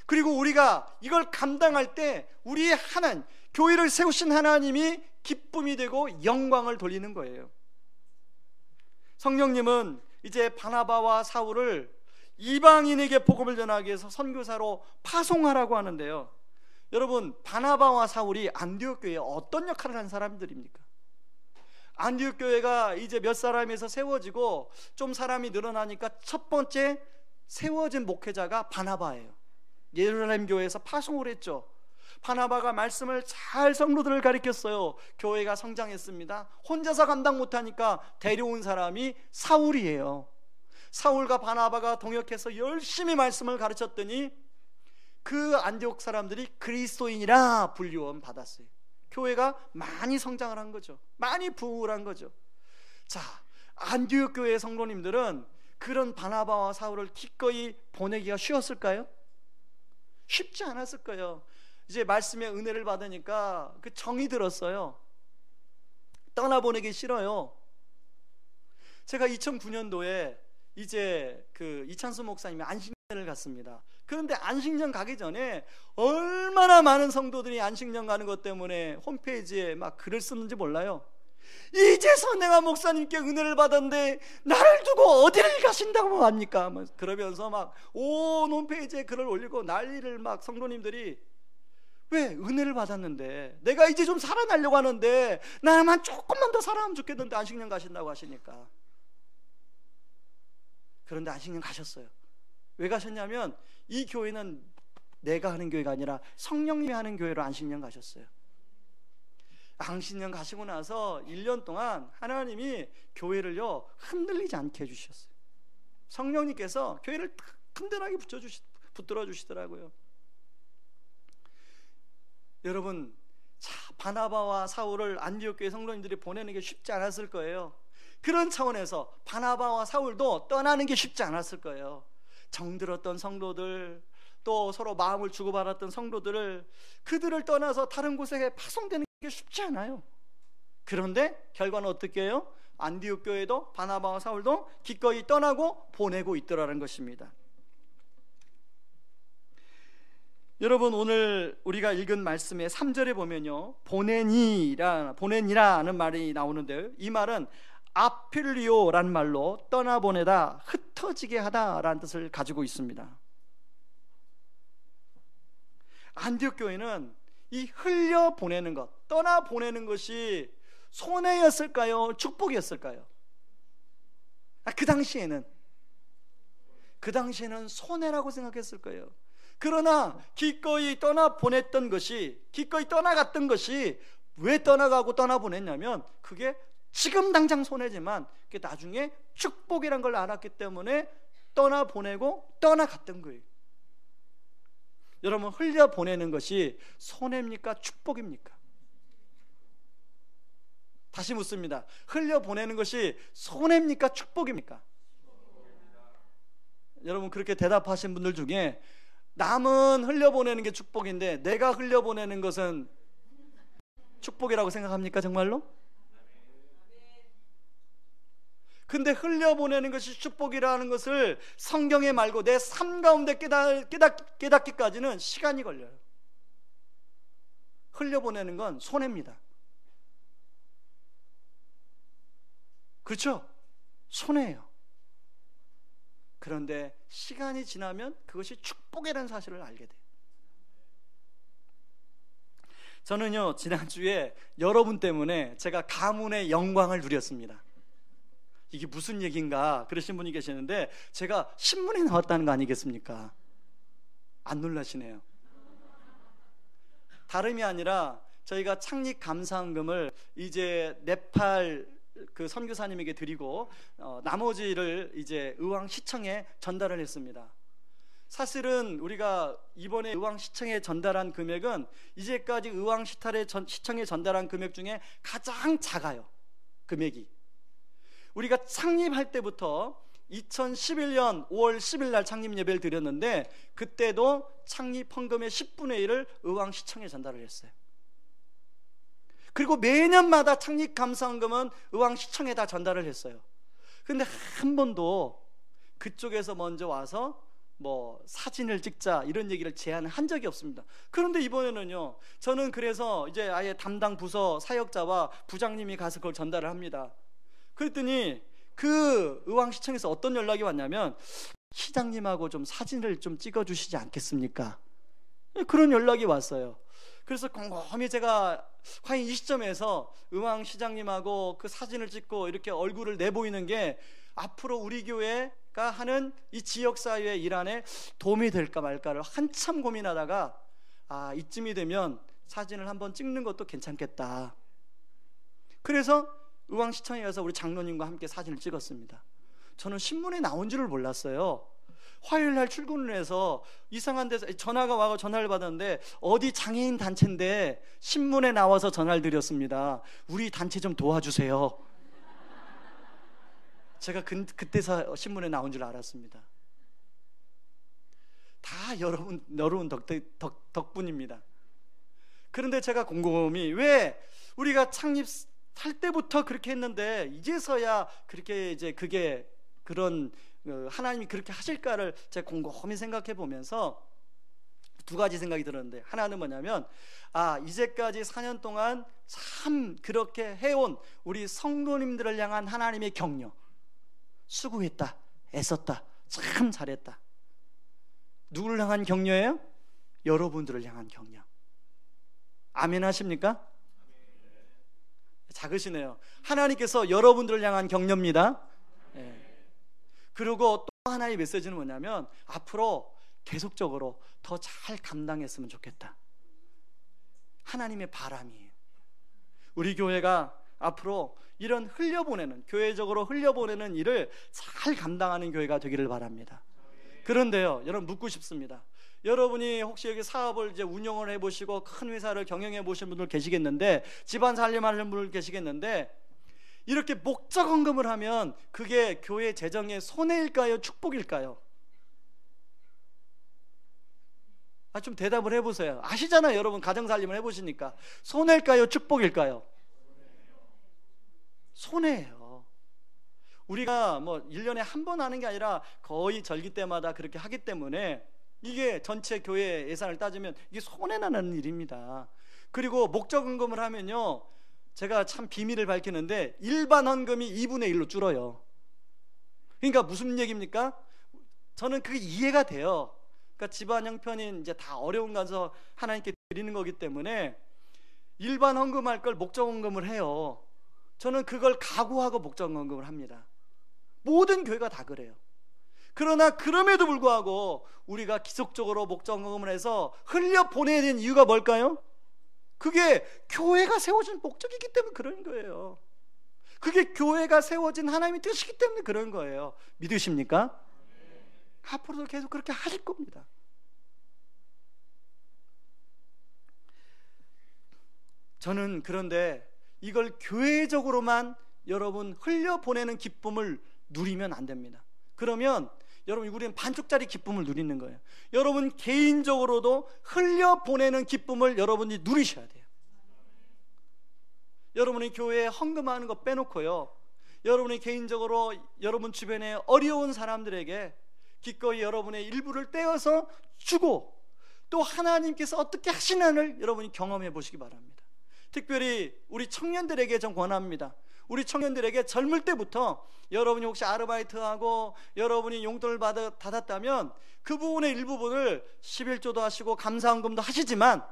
그리고 우리가 이걸 감당할 때 우리의 하나님, 교회를 세우신 하나님이 기쁨이 되고 영광을 돌리는 거예요. 성령님은 이제 바나바와 사울을 이방인에게 복음을 전하기 위해서 선교사로 파송하라고 하는데요, 여러분, 바나바와 사울이 안디옥 교회에 어떤 역할을 한 사람들입니까? 안디옥 교회가 이제 몇 사람에서 세워지고 좀 사람이 늘어나니까 첫 번째 세워진 목회자가 바나바예요. 예루살렘 교회에서 파송을 했죠. 바나바가 말씀을 잘 성도들을 가르쳤어요. 교회가 성장했습니다. 혼자서 감당 못하니까 데려온 사람이 사울이에요. 사울과 바나바가 동역해서 열심히 말씀을 가르쳤더니 그 안디옥 사람들이 그리스도인이라 불리움 받았어요. 교회가 많이 성장을 한 거죠. 많이 부흥을 한 거죠. 자, 안디옥 교회의 성도님들은 그런 바나바와 사울을 기꺼이 보내기가 쉬웠을까요? 쉽지 않았을 거예요. 이제 말씀의 은혜를 받으니까 그 정이 들었어요. 떠나보내기 싫어요. 제가 2009년도에 이제 그 이찬수 목사님이 안식년을 갔습니다. 그런데 안식년 가기 전에 얼마나 많은 성도들이 안식년 가는 것 때문에 홈페이지에 막 글을 쓰는지 몰라요. 이제서 내가 목사님께 은혜를 받았는데 나를 두고 어디를 가신다고 합니까? 그러면서 막 온 홈페이지에 글을 올리고 난리를 막 성도님들이, 왜 은혜를 받았는데 내가 이제 좀 살아나려고 하는데 나만 조금만 더 살아가면 좋겠는데 안식년 가신다고 하시니까. 그런데 안식년 가셨어요. 왜 가셨냐면 이 교회는 내가 하는 교회가 아니라 성령님이 하는 교회로 안식년 가셨어요. 안식년 가시고 나서 1년 동안 하나님이 교회를요 흔들리지 않게 해주셨어요. 성령님께서 교회를 든든하게 붙들어 주시더라고요. 여러분, 자, 바나바와 사울을 안디옥 교회 성도님들이 보내는 게 쉽지 않았을 거예요. 그런 차원에서 바나바와 사울도 떠나는 게 쉽지 않았을 거예요. 정들었던 성도들, 또 서로 마음을 주고받았던 성도들을, 그들을 떠나서 다른 곳에 파송되는 게 쉽지 않아요. 그런데 결과는 어떻게 해요? 안디옥 교회도 바나바와 사울도 기꺼이 떠나고 보내고 있더라는 것입니다. 여러분, 오늘 우리가 읽은 말씀의 3절에 보면요, 보내니라는 말이 나오는데요, 이 말은 아필리오라는 말로 떠나보내다, 흩어지게 하다라는 뜻을 가지고 있습니다. 안디옥 교회는 이 흘려보내는 것, 떠나보내는 것이 손해였을까요? 축복이었을까요? 그 당시에는 손해라고 생각했을 거예요. 그러나 기꺼이 떠나보냈던 것이, 기꺼이 떠나갔던 것이 왜 떠나가고 떠나보냈냐면 그게 지금 당장 손해지만 그게 나중에 축복이란 걸 알았기 때문에 떠나보내고 떠나갔던 거예요. 여러분, 흘려보내는 것이 손해입니까? 축복입니까? 다시 묻습니다. 흘려보내는 것이 손해입니까? 축복입니까? 여러분, 그렇게 대답하신 분들 중에 남은 흘려보내는 게 축복인데 내가 흘려보내는 것은 축복이라고 생각합니까? 정말로? 근데 흘려보내는 것이 축복이라는 것을 성경에 말고 내 삶 가운데 깨닫기까지는 시간이 걸려요. 흘려보내는 건 손해입니다. 그렇죠? 손해예요. 그런데 시간이 지나면 그것이 축복이라는 사실을 알게 돼요. 저는요, 지난주에 여러분 때문에 제가 가문의 영광을 누렸습니다. 이게 무슨 얘기인가 그러신 분이 계시는데, 제가 신문에 나왔다는 거 아니겠습니까? 안 놀라시네요. 다름이 아니라 저희가 창립 감사헌금을 이제 네팔 그 선교사님에게 드리고 나머지를 이제 의왕시청에 전달을 했습니다. 사실은 우리가 이번에 의왕시청에 전달한 금액은 이제까지 의왕시청에 전달한 금액 중에 가장 작아요. 금액이. 우리가 창립할 때부터 2011년 5월 10일 날 창립 예배를 드렸는데 그때도 창립 헌금의 10분의 1을 의왕시청에 전달을 했어요. 그리고 매년마다 창립 감사헌금은 의왕시청에 다 전달을 했어요. 근데 한 번도 그쪽에서 먼저 와서 뭐 사진을 찍자 이런 얘기를 제안한 적이 없습니다. 그런데 이번에는요, 저는 그래서 이제 아예 담당 부서 사역자와 부장님이 가서 그걸 전달을 합니다. 그랬더니 그 의왕시청에서 어떤 연락이 왔냐면, 시장님하고 좀 사진을 좀 찍어주시지 않겠습니까? 그런 연락이 왔어요. 그래서 곰곰이 제가 과연 이 시점에서 의왕시장님하고 그 사진을 찍고 이렇게 얼굴을 내보이는 게 앞으로 우리 교회가 하는 이 지역사회 일환에 도움이 될까 말까를 한참 고민하다가, 이쯤이 되면 사진을 한번 찍는 것도 괜찮겠다. 그래서 의왕시청에 가서 우리 장로님과 함께 사진을 찍었습니다. 저는 신문에 나온 줄을 몰랐어요. 화요일 날 출근을 해서 이상한 데서 전화가 와서 전화를 받았는데 어디 장애인 단체인데 신문에 나와서 전화를 드렸습니다. 우리 단체 좀 도와주세요. 제가 그때서 신문에 나온 줄 알았습니다. 다 여러분 덕분입니다. 그런데 제가 곰곰이 왜 우리가 창립할 때부터 그렇게 했는데 이제서야 그렇게 이제 그게 그런 하나님이 그렇게 하실까를 제가 곰곰이 생각해 보면서 두 가지 생각이 들었는데, 하나는 뭐냐면 이제까지 4년 동안 참 그렇게 해온 우리 성도님들을 향한 하나님의 격려, 수고했다, 애썼다, 참 잘했다. 누구를 향한 격려예요? 여러분들을 향한 격려. 아멘 하십니까? 작으시네요. 하나님께서 여러분들을 향한 격려입니다. 네. 그리고 또 하나의 메시지는 뭐냐면 앞으로 계속적으로 더 잘 감당했으면 좋겠다. 하나님의 바람이에요. 우리 교회가 앞으로 이런 흘려보내는, 교회적으로 흘려보내는 일을 잘 감당하는 교회가 되기를 바랍니다. 그런데요, 여러분 묻고 싶습니다. 여러분이 혹시 여기 사업을 이제 운영을 해보시고 큰 회사를 경영해 보신 분들 계시겠는데, 집안 살림하는 분들 계시겠는데, 이렇게 목적 헌금을 하면 그게 교회 재정의 손해일까요, 축복일까요? 좀 대답을 해보세요. 아시잖아요, 여러분 가정 살림을 해보시니까. 손해일까요, 축복일까요? 손해예요. 우리가 뭐 1년에 한 번 하는 게 아니라 거의 절기 때마다 그렇게 하기 때문에 이게 전체 교회 예산을 따지면 이게 손해나는 일입니다. 그리고 목적 헌금을 하면요, 제가 참 비밀을 밝히는데 일반 헌금이 2분의 1로 줄어요. 그러니까 무슨 얘기입니까? 저는 그게 이해가 돼요. 그러니까 집안 형편이 이제 다 어려운 가서 하나님께 드리는 거기 때문에 일반 헌금할 걸 목적 헌금을 해요. 저는 그걸 각오하고 목적 헌금을 합니다. 모든 교회가 다 그래요. 그러나 그럼에도 불구하고 우리가 기속적으로 목적 헌금을 해서 흘려 보내야 되는 이유가 뭘까요? 그게 교회가 세워진 목적이기 때문에 그런 거예요. 그게 교회가 세워진 하나님의 뜻이기 때문에 그런 거예요. 믿으십니까? 앞으로도 계속 그렇게 하실 겁니다. 저는 그런데 이걸 교회적으로만 여러분 흘려보내는 기쁨을 누리면 안 됩니다. 그러면 여러분, 우리는 반쪽짜리 기쁨을 누리는 거예요. 여러분 개인적으로도 흘려보내는 기쁨을 여러분이 누리셔야 돼요. 여러분이 교회에 헌금하는 거 빼놓고요, 여러분이 개인적으로 여러분 주변에 어려운 사람들에게 기꺼이 여러분의 일부를 떼어서 주고, 또 하나님께서 어떻게 하시는을 여러분이 경험해 보시기 바랍니다. 특별히 우리 청년들에게 좀 권합니다. 우리 청년들에게 젊을 때부터 여러분이 혹시 아르바이트하고 여러분이 용돈을 받았다면 그 부분의 일부분을 11조도 하시고 감사헌금도 하시지만,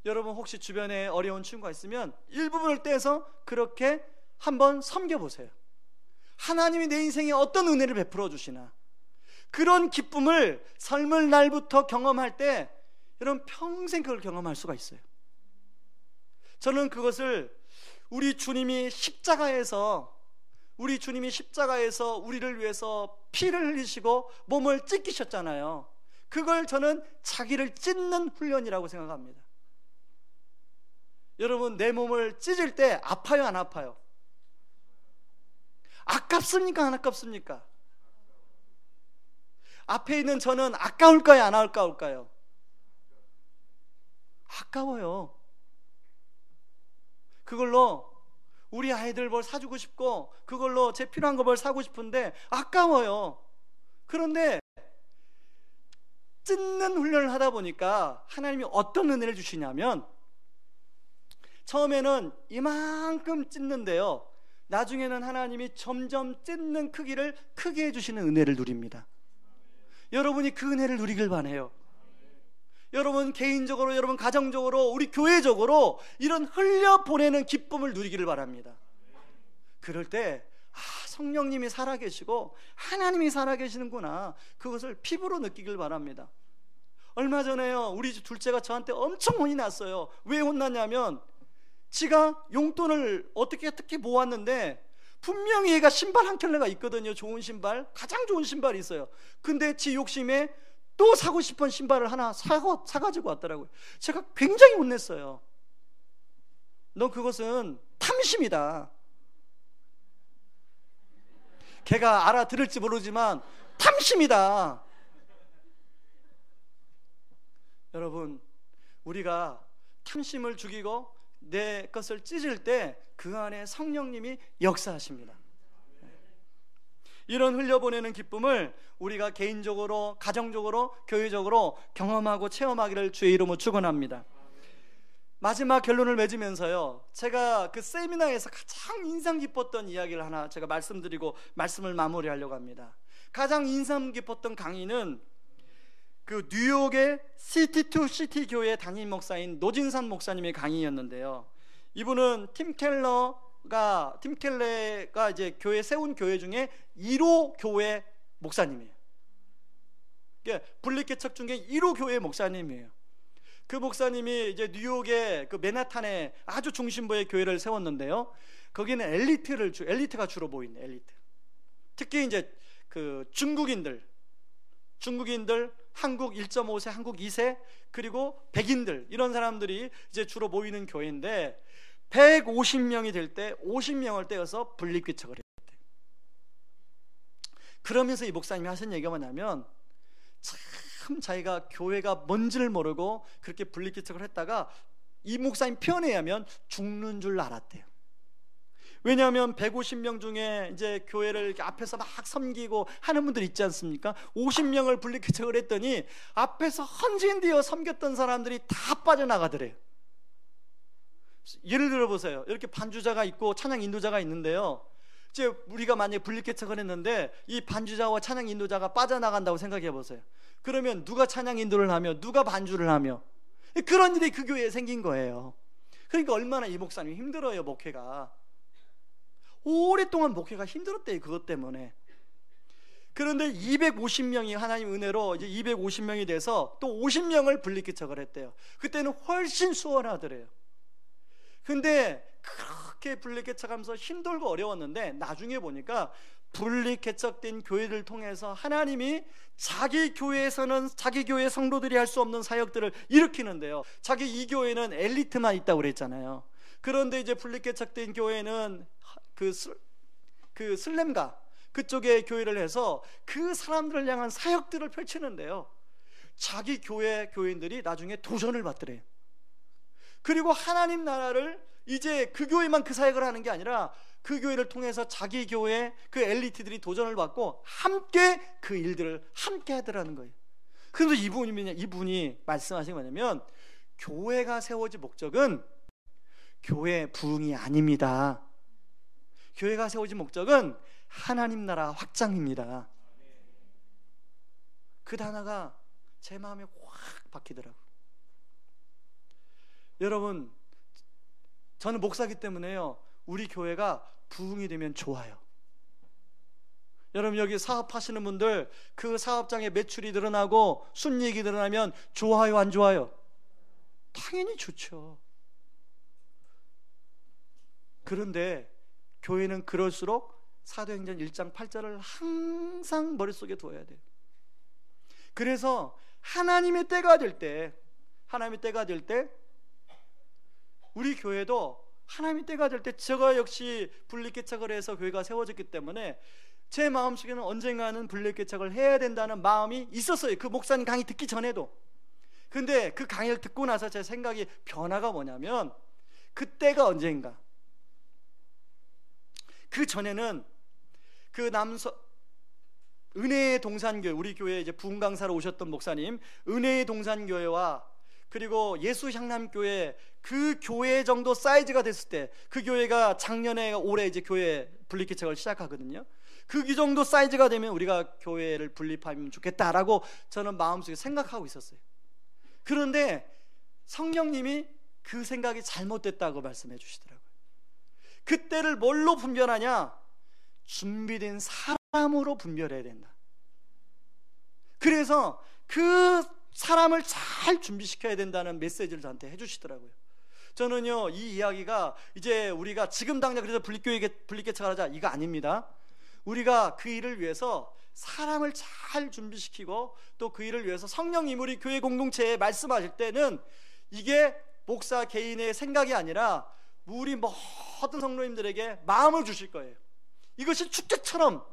여러분 혹시 주변에 어려운 친구가 있으면 일부분을 떼서 그렇게 한번 섬겨보세요. 하나님이 내 인생에 어떤 은혜를 베풀어 주시나, 그런 기쁨을 삶을 날부터 경험할 때 여러분 평생 그걸 경험할 수가 있어요. 저는 그것을 우리 주님이 십자가에서 우리를 위해서 피를 흘리시고 몸을 찢기셨잖아요. 그걸 저는 자기를 찢는 훈련이라고 생각합니다. 여러분, 내 몸을 찢을 때 아파요, 안 아파요? 아깝습니까, 안 아깝습니까? 앞에 있는 저는 아까울까요, 안 아까울까요? 아까워요. 그걸로 우리 아이들 뭘 사주고 싶고, 그걸로 제 필요한 거 뭘 사고 싶은데 아까워요. 그런데 찢는 훈련을 하다 보니까 하나님이 어떤 은혜를 주시냐면, 처음에는 이만큼 찢는데요, 나중에는 하나님이 점점 찢는 크기를 크게 해주시는 은혜를 누립니다. 여러분이 그 은혜를 누리길 바라요. 여러분 개인적으로, 여러분 가정적으로, 우리 교회적으로 이런 흘려보내는 기쁨을 누리기를 바랍니다. 그럴 때 성령님이 살아계시고 하나님이 살아계시는구나, 그것을 피부로 느끼길 바랍니다. 얼마 전에요, 우리 집 둘째가 저한테 엄청 혼이 났어요. 왜 혼났냐면, 지가 용돈을 어떻게 모았는데 분명히 얘가 신발 한 켤레가 있거든요. 좋은 신발, 가장 좋은 신발이 있어요. 근데 지 욕심에 또 사고 싶은 신발을 하나 사가지고 왔더라고요. 제가 굉장히 혼냈어요. 너 그것은 탐심이다. 걔가 알아들을지 모르지만 탐심이다. 여러분, 우리가 탐심을 죽이고 내 것을 찢을 때 그 안에 성령님이 역사하십니다. 이런 흘려보내는 기쁨을 우리가 개인적으로, 가정적으로, 교회적으로 경험하고 체험하기를 주의 이름으로 축원합니다. 마지막 결론을 맺으면서요, 제가 그 세미나에서 가장 인상 깊었던 이야기를 하나 제가 말씀드리고 말씀을 마무리하려고 합니다. 가장 인상 깊었던 강의는 그 뉴욕의 시티2시티 교회 담임 목사인 노진산 목사님의 강의였는데요. 이분은 팀 켈러가 이제 교회 세운 교회 중에 1호 교회 목사님이에요. 그러니까 분리개척 중에 1호 교회 목사님이에요. 그 목사님이 이제 뉴욕의 그 맨하탄에 아주 중심부의 교회를 세웠는데요. 거기는 엘리트가 주로 보이는 엘리트. 특히 이제 그 중국인들 한국 1.5세, 한국 2세, 그리고 백인들, 이런 사람들이 이제 주로 모이는 교회인데 150명이 될 때 50명을 떼어서 분리개척을 했대요. 그러면서 이 목사님이 하신 얘기가 뭐냐면, 참 자기가 교회가 뭔지를 모르고 그렇게 분리개척을 했다가 이 목사님 표현에 의하면 죽는 줄 알았대요. 왜냐하면 150명 중에 이제 교회를 이렇게 앞에서 막 섬기고 하는 분들 있지 않습니까? 50명을 분리개척을 했더니 앞에서 헌신되어 섬겼던 사람들이 다 빠져나가더래요. 예를 들어 보세요. 이렇게 반주자가 있고 찬양 인도자가 있는데요, 이제 우리가 만약에 분리개척을 했는데 이 반주자와 찬양 인도자가 빠져나간다고 생각해 보세요. 그러면 누가 찬양 인도를 하며 누가 반주를 하며, 그런 일이 그 교회에 생긴 거예요. 그러니까 얼마나 이 목사님이 힘들어요. 목회가 오랫동안 목회가 힘들었대요, 그것 때문에. 그런데 250명이 하나님 은혜로 이제 250명이 돼서 또 50명을 분리개척을 했대요. 그때는 훨씬 수월하더래요. 근데 그렇게 분리개척하면서 힘들고 어려웠는데 나중에 보니까 분리개척된 교회를 통해서 하나님이 자기 교회에서는 자기 교회 성도들이 할 수 없는 사역들을 일으키는데요. 자기 이 교회는 엘리트만 있다고 그랬잖아요. 그런데 이제 분리개척된 교회는 그 슬램가 그쪽에 교회를 해서 그 사람들을 향한 사역들을 펼치는데요, 자기 교회인들이 나중에 도전을 받더래요. 그리고 하나님 나라를 이제 그 교회만 그 사역을 하는 게 아니라 그 교회를 통해서 자기 교회 그 엘리트들이 도전을 받고 함께 그 일들을 함께 하더라는 거예요. 그래서 이분이 말씀하신 거냐면, 교회가 세워진 목적은 교회 부흥이 아닙니다. 교회가 세워진 목적은 하나님 나라 확장입니다. 그 단어가 제 마음에 확 박히더라고요. 여러분, 저는 목사기 때문에요, 우리 교회가 부흥이 되면 좋아요. 여러분, 여기 사업하시는 분들 그 사업장의 매출이 늘어나고 순이익이 늘어나면 좋아요, 안 좋아요? 당연히 좋죠. 그런데 교회는 그럴수록 사도행전 1장 8절을 항상 머릿속에 두어야 돼요. 그래서 하나님의 때가 될 때 우리 교회도 하나님의 때가 될 때, 제가 역시 분리개척을 해서 교회가 세워졌기 때문에 제 마음속에는 언젠가는 분리개척을 해야 된다는 마음이 있었어요. 그 목사님 강의 듣기 전에도. 근데 그 강의를 듣고 나서 제 생각이 변화가 뭐냐면, 그때가 언젠가, 그 전에는 그 은혜의 동산교회, 우리 교회에 이제 부흥 강사로 오셨던 목사님, 은혜의 동산교회와 그리고 예수향남교회, 그 교회 정도 사이즈가 됐을 때, 그 교회가 올해 이제 교회 분리개척을 시작하거든요. 그 정도 사이즈가 되면 우리가 교회를 분립하면 좋겠다라고 저는 마음속에 생각하고 있었어요. 그런데 성령님이 그 생각이 잘못됐다고 말씀해 주시더라고요. 그때를 뭘로 분별하냐? 준비된 사람으로 분별해야 된다. 그래서 그 사람을 잘 준비시켜야 된다는 메시지를 저한테 해주시더라고요. 저는요, 이 이야기가 이제 우리가 지금 당장 그래서 분립개척을 하자 이거 아닙니다. 우리가 그 일을 위해서 사람을 잘 준비시키고 또 그 일을 위해서 성령님 우리 교회 공동체에 말씀하실 때는 이게 목사 개인의 생각이 아니라 우리 모든 성도님들에게 마음을 주실 거예요. 이것이 축제처럼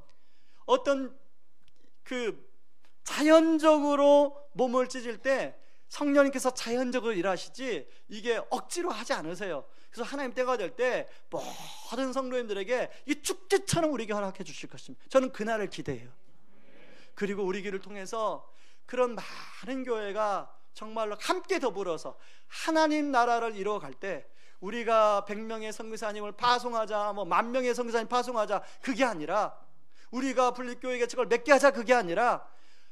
어떤 그 자연적으로 몸을 찢을 때 성령님께서 자연적으로 일하시지 이게 억지로 하지 않으세요. 그래서 하나님 때가 될 때 모든 성도님들에게 이 축제처럼 우리에게 허락해 주실 것입니다. 저는 그날을 기대해요. 그리고 우리 길을 통해서 그런 많은 교회가 정말로 함께 더불어서 하나님 나라를 이루어갈 때 우리가 100명의 선교사님을 파송하자, 뭐 10,000명의 선교사님 파송하자 그게 아니라, 우리가 분립교회 개척을 몇 개 하자 그게 아니라,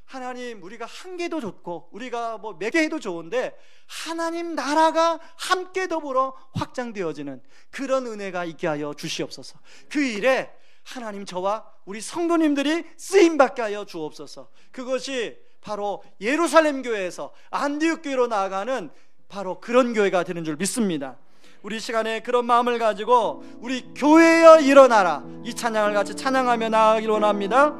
하나님 우리가 한 개도 좋고 우리가 뭐 몇 개 해도 좋은데 하나님 나라가 함께 더불어 확장되어지는 그런 은혜가 있게 하여 주시옵소서. 그 일에 하나님 저와 우리 성도님들이 쓰임받게 하여 주옵소서. 그것이 바로 예루살렘 교회에서 안디옥 교회로 나아가는 바로 그런 교회가 되는 줄 믿습니다. 우리 시간에 그런 마음을 가지고 우리 교회여 일어나라 이 찬양을 같이 찬양하며 나아가기를 원합니다.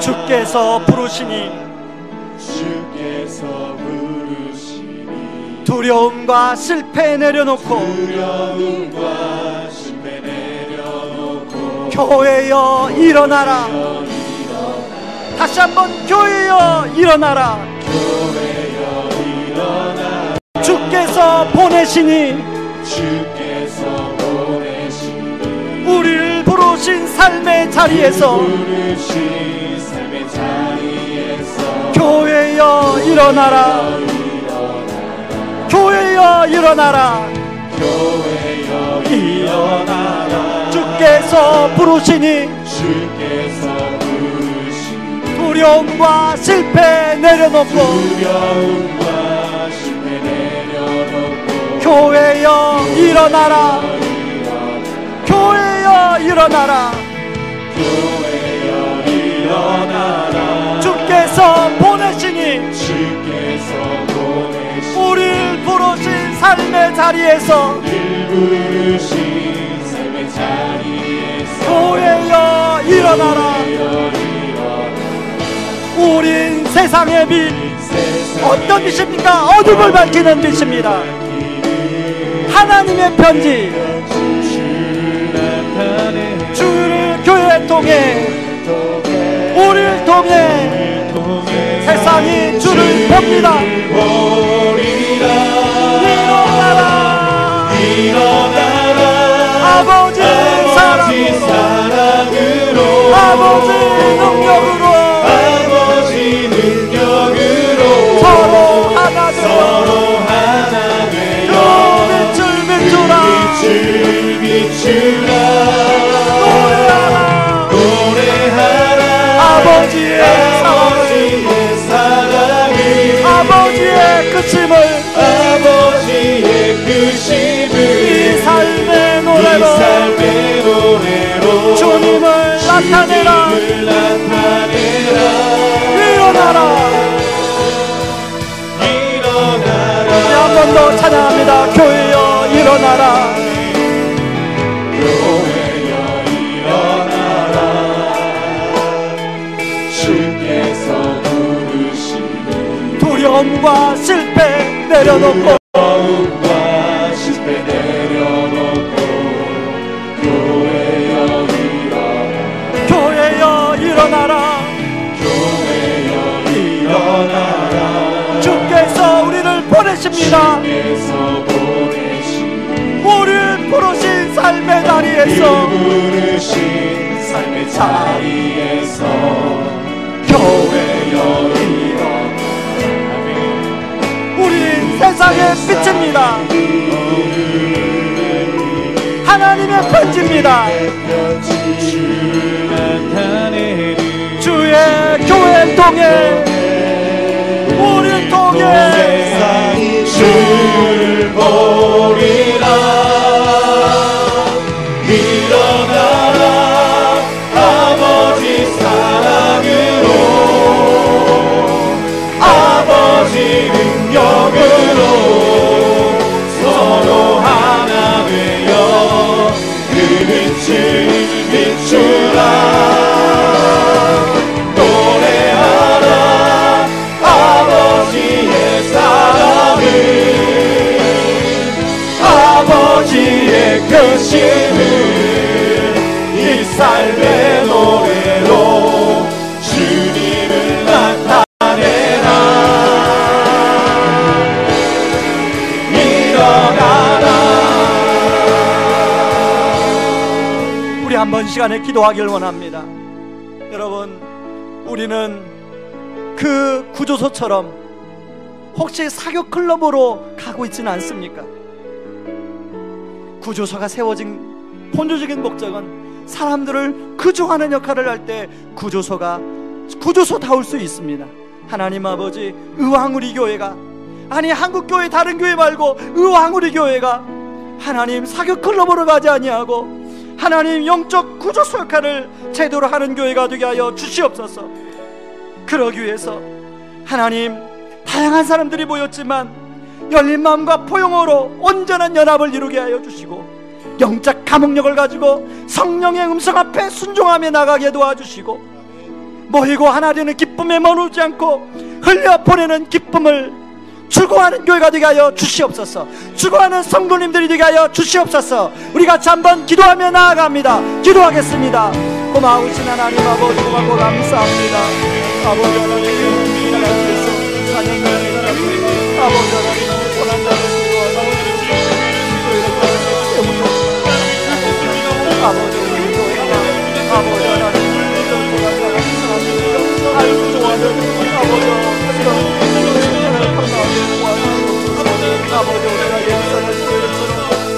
주께서 부르시니 두려움과 실패 내려놓고 교회여 일어나라. 다시 한번 교회여 일어나라. 주께서 보내시니 우리를 부르신 삶의 자리에서 교회여 일어나라. 교회여 일어나라. 주께서 부르시니 두려움과 실패 내려놓고 교회여 일어나라. 교회여 일어나라. 주께서 보내시니 우리를 부르신 삶의 자리에서 교회여 일어나라. 우린 세상의 빛. 어떤 빛입니까? 어둠을 밝히는 빛입니다. 하나님의 편지 주를 교회 통해 우리를 통해 세상이 주를 봅니다. 일어나라. 아버지 사랑으로 아버지 능력으로 서로 하나 되어 빛을 비추라. 노래하라. 아버지의 사랑을 아버지의 크심을 이 삶의 노래로 주님을 나타내라. 일어나라. 우리 한 번 더 찬양합니다. 교회여 일어나라. 교회여 일어나라. 주께서 부르시니 두려움과 실패 내려놓고 교회여 일어나라. 주께서 우리를 보내십니다. 우리를 부르신 삶의 자리에서 교회여 일어나라. 우린 세상의 빛입니다. 하나님의 편지입니다. 주의 교회를 통해 우리를 통해 세상이 주를 보리라. 남은 시간에 기도하길 원합니다. 여러분, 우리는 그 구조소처럼 혹시 사교 클럽으로 가고 있지는 않습니까? 구조소가 세워진 본질적인 목적은 사람들을 구조하는 역할을 할 때 구조소다울 수 있습니다. 하나님 아버지, 의왕 우리 교회가, 아니 한국교회 다른 교회 말고 의왕 우리 교회가 하나님 사교 클럽으로 가지 아니하고 하나님 영적 구조소 역할을 제대로 하는 교회가 되게 하여 주시옵소서. 그러기 위해서 하나님, 다양한 사람들이 모였지만 열린 마음과 포용으로 온전한 연합을 이루게 하여 주시고 영적 감옥력을 가지고 성령의 음성 앞에 순종하며 나가게 도와주시고 모이고 하나 되는 기쁨에 머무르지 않고 흘려보내는 기쁨을 추구하는 교회가 되게 하여 주시옵소서. 추구하는 성도님들이 되게 하여 주시옵소서. 우리 같이 한번 기도하며 나아갑니다. 기도하겠습니다. 고마우신 하나님 아버지, 고맙고 감사합니다. 아버지 하나님, 하나님께서 4년 전에 아버지 하나님 고난당을 아버지 우리 교회가 아버지 하나님 알고 좋아하는 아버지 아버지 우리가 예수님을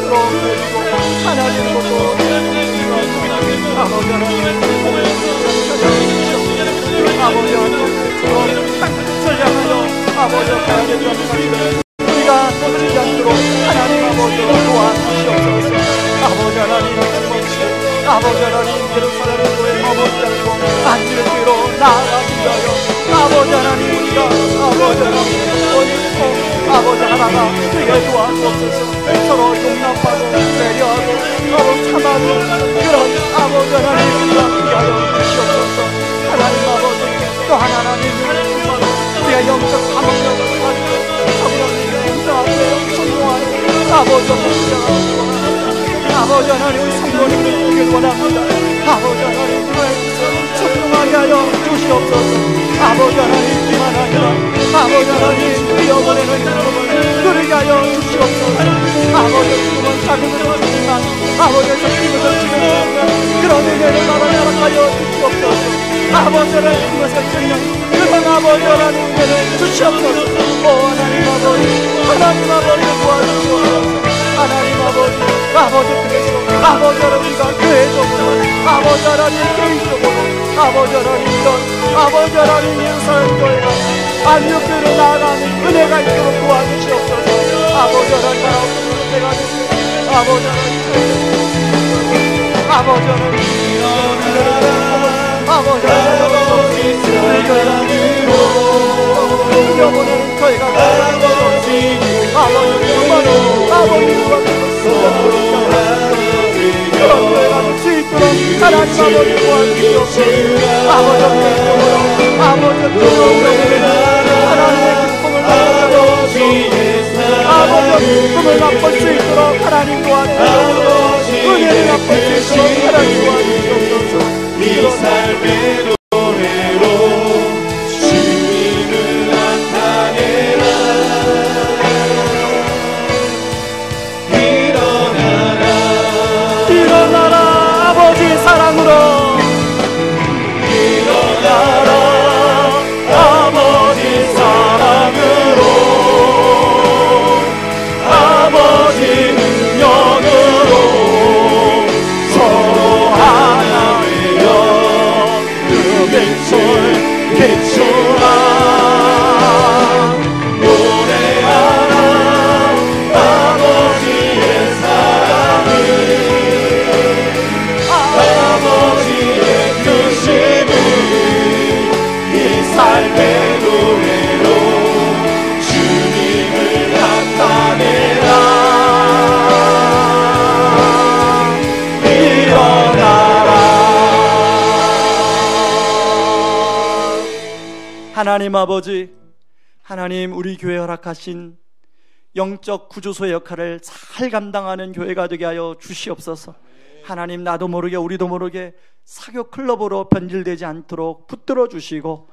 들어오고 하나님으로 아버지 아버지 설량하여 아버지 가야 된다는 사실을 우리가 놓치지 않도록 하나님 아버지로 도와주시옵소서. 아버지 하나님, 아버지 하나님, 예루살렘 교회 머물지 않고 안지를 뒤로 나아가기 위하여 아버지 하나님, 우리가 아버지 하나님 아버지 하나가 되게 도와주옵소서. 서로 용납하고 배려하고 서로 참아도 그런 아버지 하나님 우리가 위하여 주시옵소서. 하나님 아버지, 또 하나님을 우리가 영적 감옥력을 가지고 성령님의 인사 앞에 순종하는 아버지 하나님, 아버지 하나님 성도님을 보길 원합니다. 아버지 하나님 그에서 순종하게 하여 주시옵소서. 아버지 하나님 기만 아니라 아버지 하나님 뛰어보내는 기쁨을 누리게 하여 주시옵소서. 아버지 지금은 작은 것을 주지만 아버지에서 큰 것을 주시는 그런 은혜를 나라하여 주시옵소서. 아버지 하나님 그것을 주는 그런 아버지 하나님 은혜를 주시옵소서. 오 하나님 아버지, 하나님 아버지 도와주시옵소서. 하나님 아버지, 아버지 그래서 아버지 하나님과 교회적으로 아버지 하나님 개인적으로 아버지 하나님 이런 아버지 하나님 예루살렘 교회가 안녕교회로 나아가는 은혜가 있도록 도와주시옵소서. 아버지 하나님 은혜가 있도록 아버지 하나님 아버지 하나님 아버지 하나님 이겨보는 교회가 아버지 그런 교회가 될 수 있도록 하나님 아버지 도와주시옵소서. 아버지 하나님의 기쁨을 아버지 맛볼 수 있도록 하나님 도와주시옵소서. 은혜를 맛볼 수 있도록 하나님 도와주시옵소서. 이 삶의 노래로 주님을 나타내라. 일어나라 아버지 사랑으로 일어나라 아버지 사랑으로 아버지 능력으로 서로 하나 되어 그 백설 개초라 노래하라 아버지의 사랑을 아버지의 크심을 이 삶의 노래로 주님을 나타내라. 일어나라. 하나님 아버지, 하나님 우리 교회에 허락하신 영적 구조소의 역할을 잘 감당하는 교회가 되게 하여 주시옵소서. 하나님 나도 모르게 우리도 모르게 사교 클럽으로 변질되지 않도록 붙들어 주시고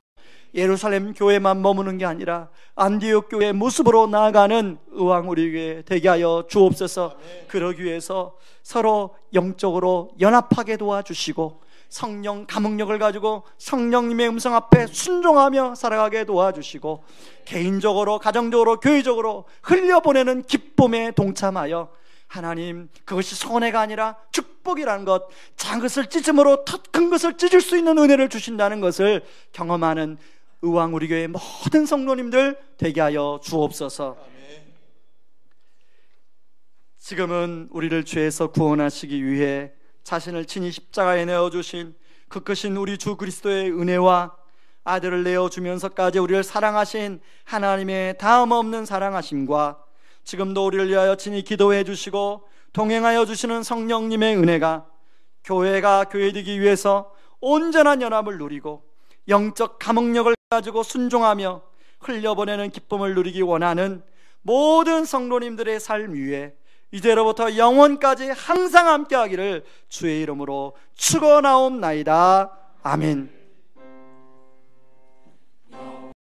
예루살렘 교회만 머무는 게 아니라 안디옥 교회의 모습으로 나아가는 의왕 우리 교회 되게 하여 주옵소서. 그러기 위해서 서로 영적으로 연합하게 도와주시고 성령 감흥력을 가지고 성령님의 음성 앞에 순종하며 살아가게 도와주시고 개인적으로 가정적으로 교회적으로 흘려보내는 기쁨에 동참하여 하나님, 그것이 손해가 아니라 축복이라는 것, 작은 것을 찢음으로 더 큰 것을 찢을 수 있는 은혜를 주신다는 것을 경험하는 의왕 우리 교회 모든 성도님들 되게 하여 주옵소서. 지금은 우리를 죄에서 구원하시기 위해 자신을 친히 십자가에 내어주신 그 크신 우리 주 그리스도의 은혜와 아들을 내어주면서까지 우리를 사랑하신 하나님의 다음 없는 사랑하심과 지금도 우리를 위하여 친히 기도해 주시고 동행하여 주시는 성령님의 은혜가 교회가 교회되기 위해서 온전한 연합을 누리고 영적 감흥력을 가지고 순종하며 흘려보내는 기쁨을 누리기 원하는 모든 성도님들의 삶 위에 이제로부터 영원까지 항상 함께하기를 주의 이름으로 축원하옵나이다. 아멘.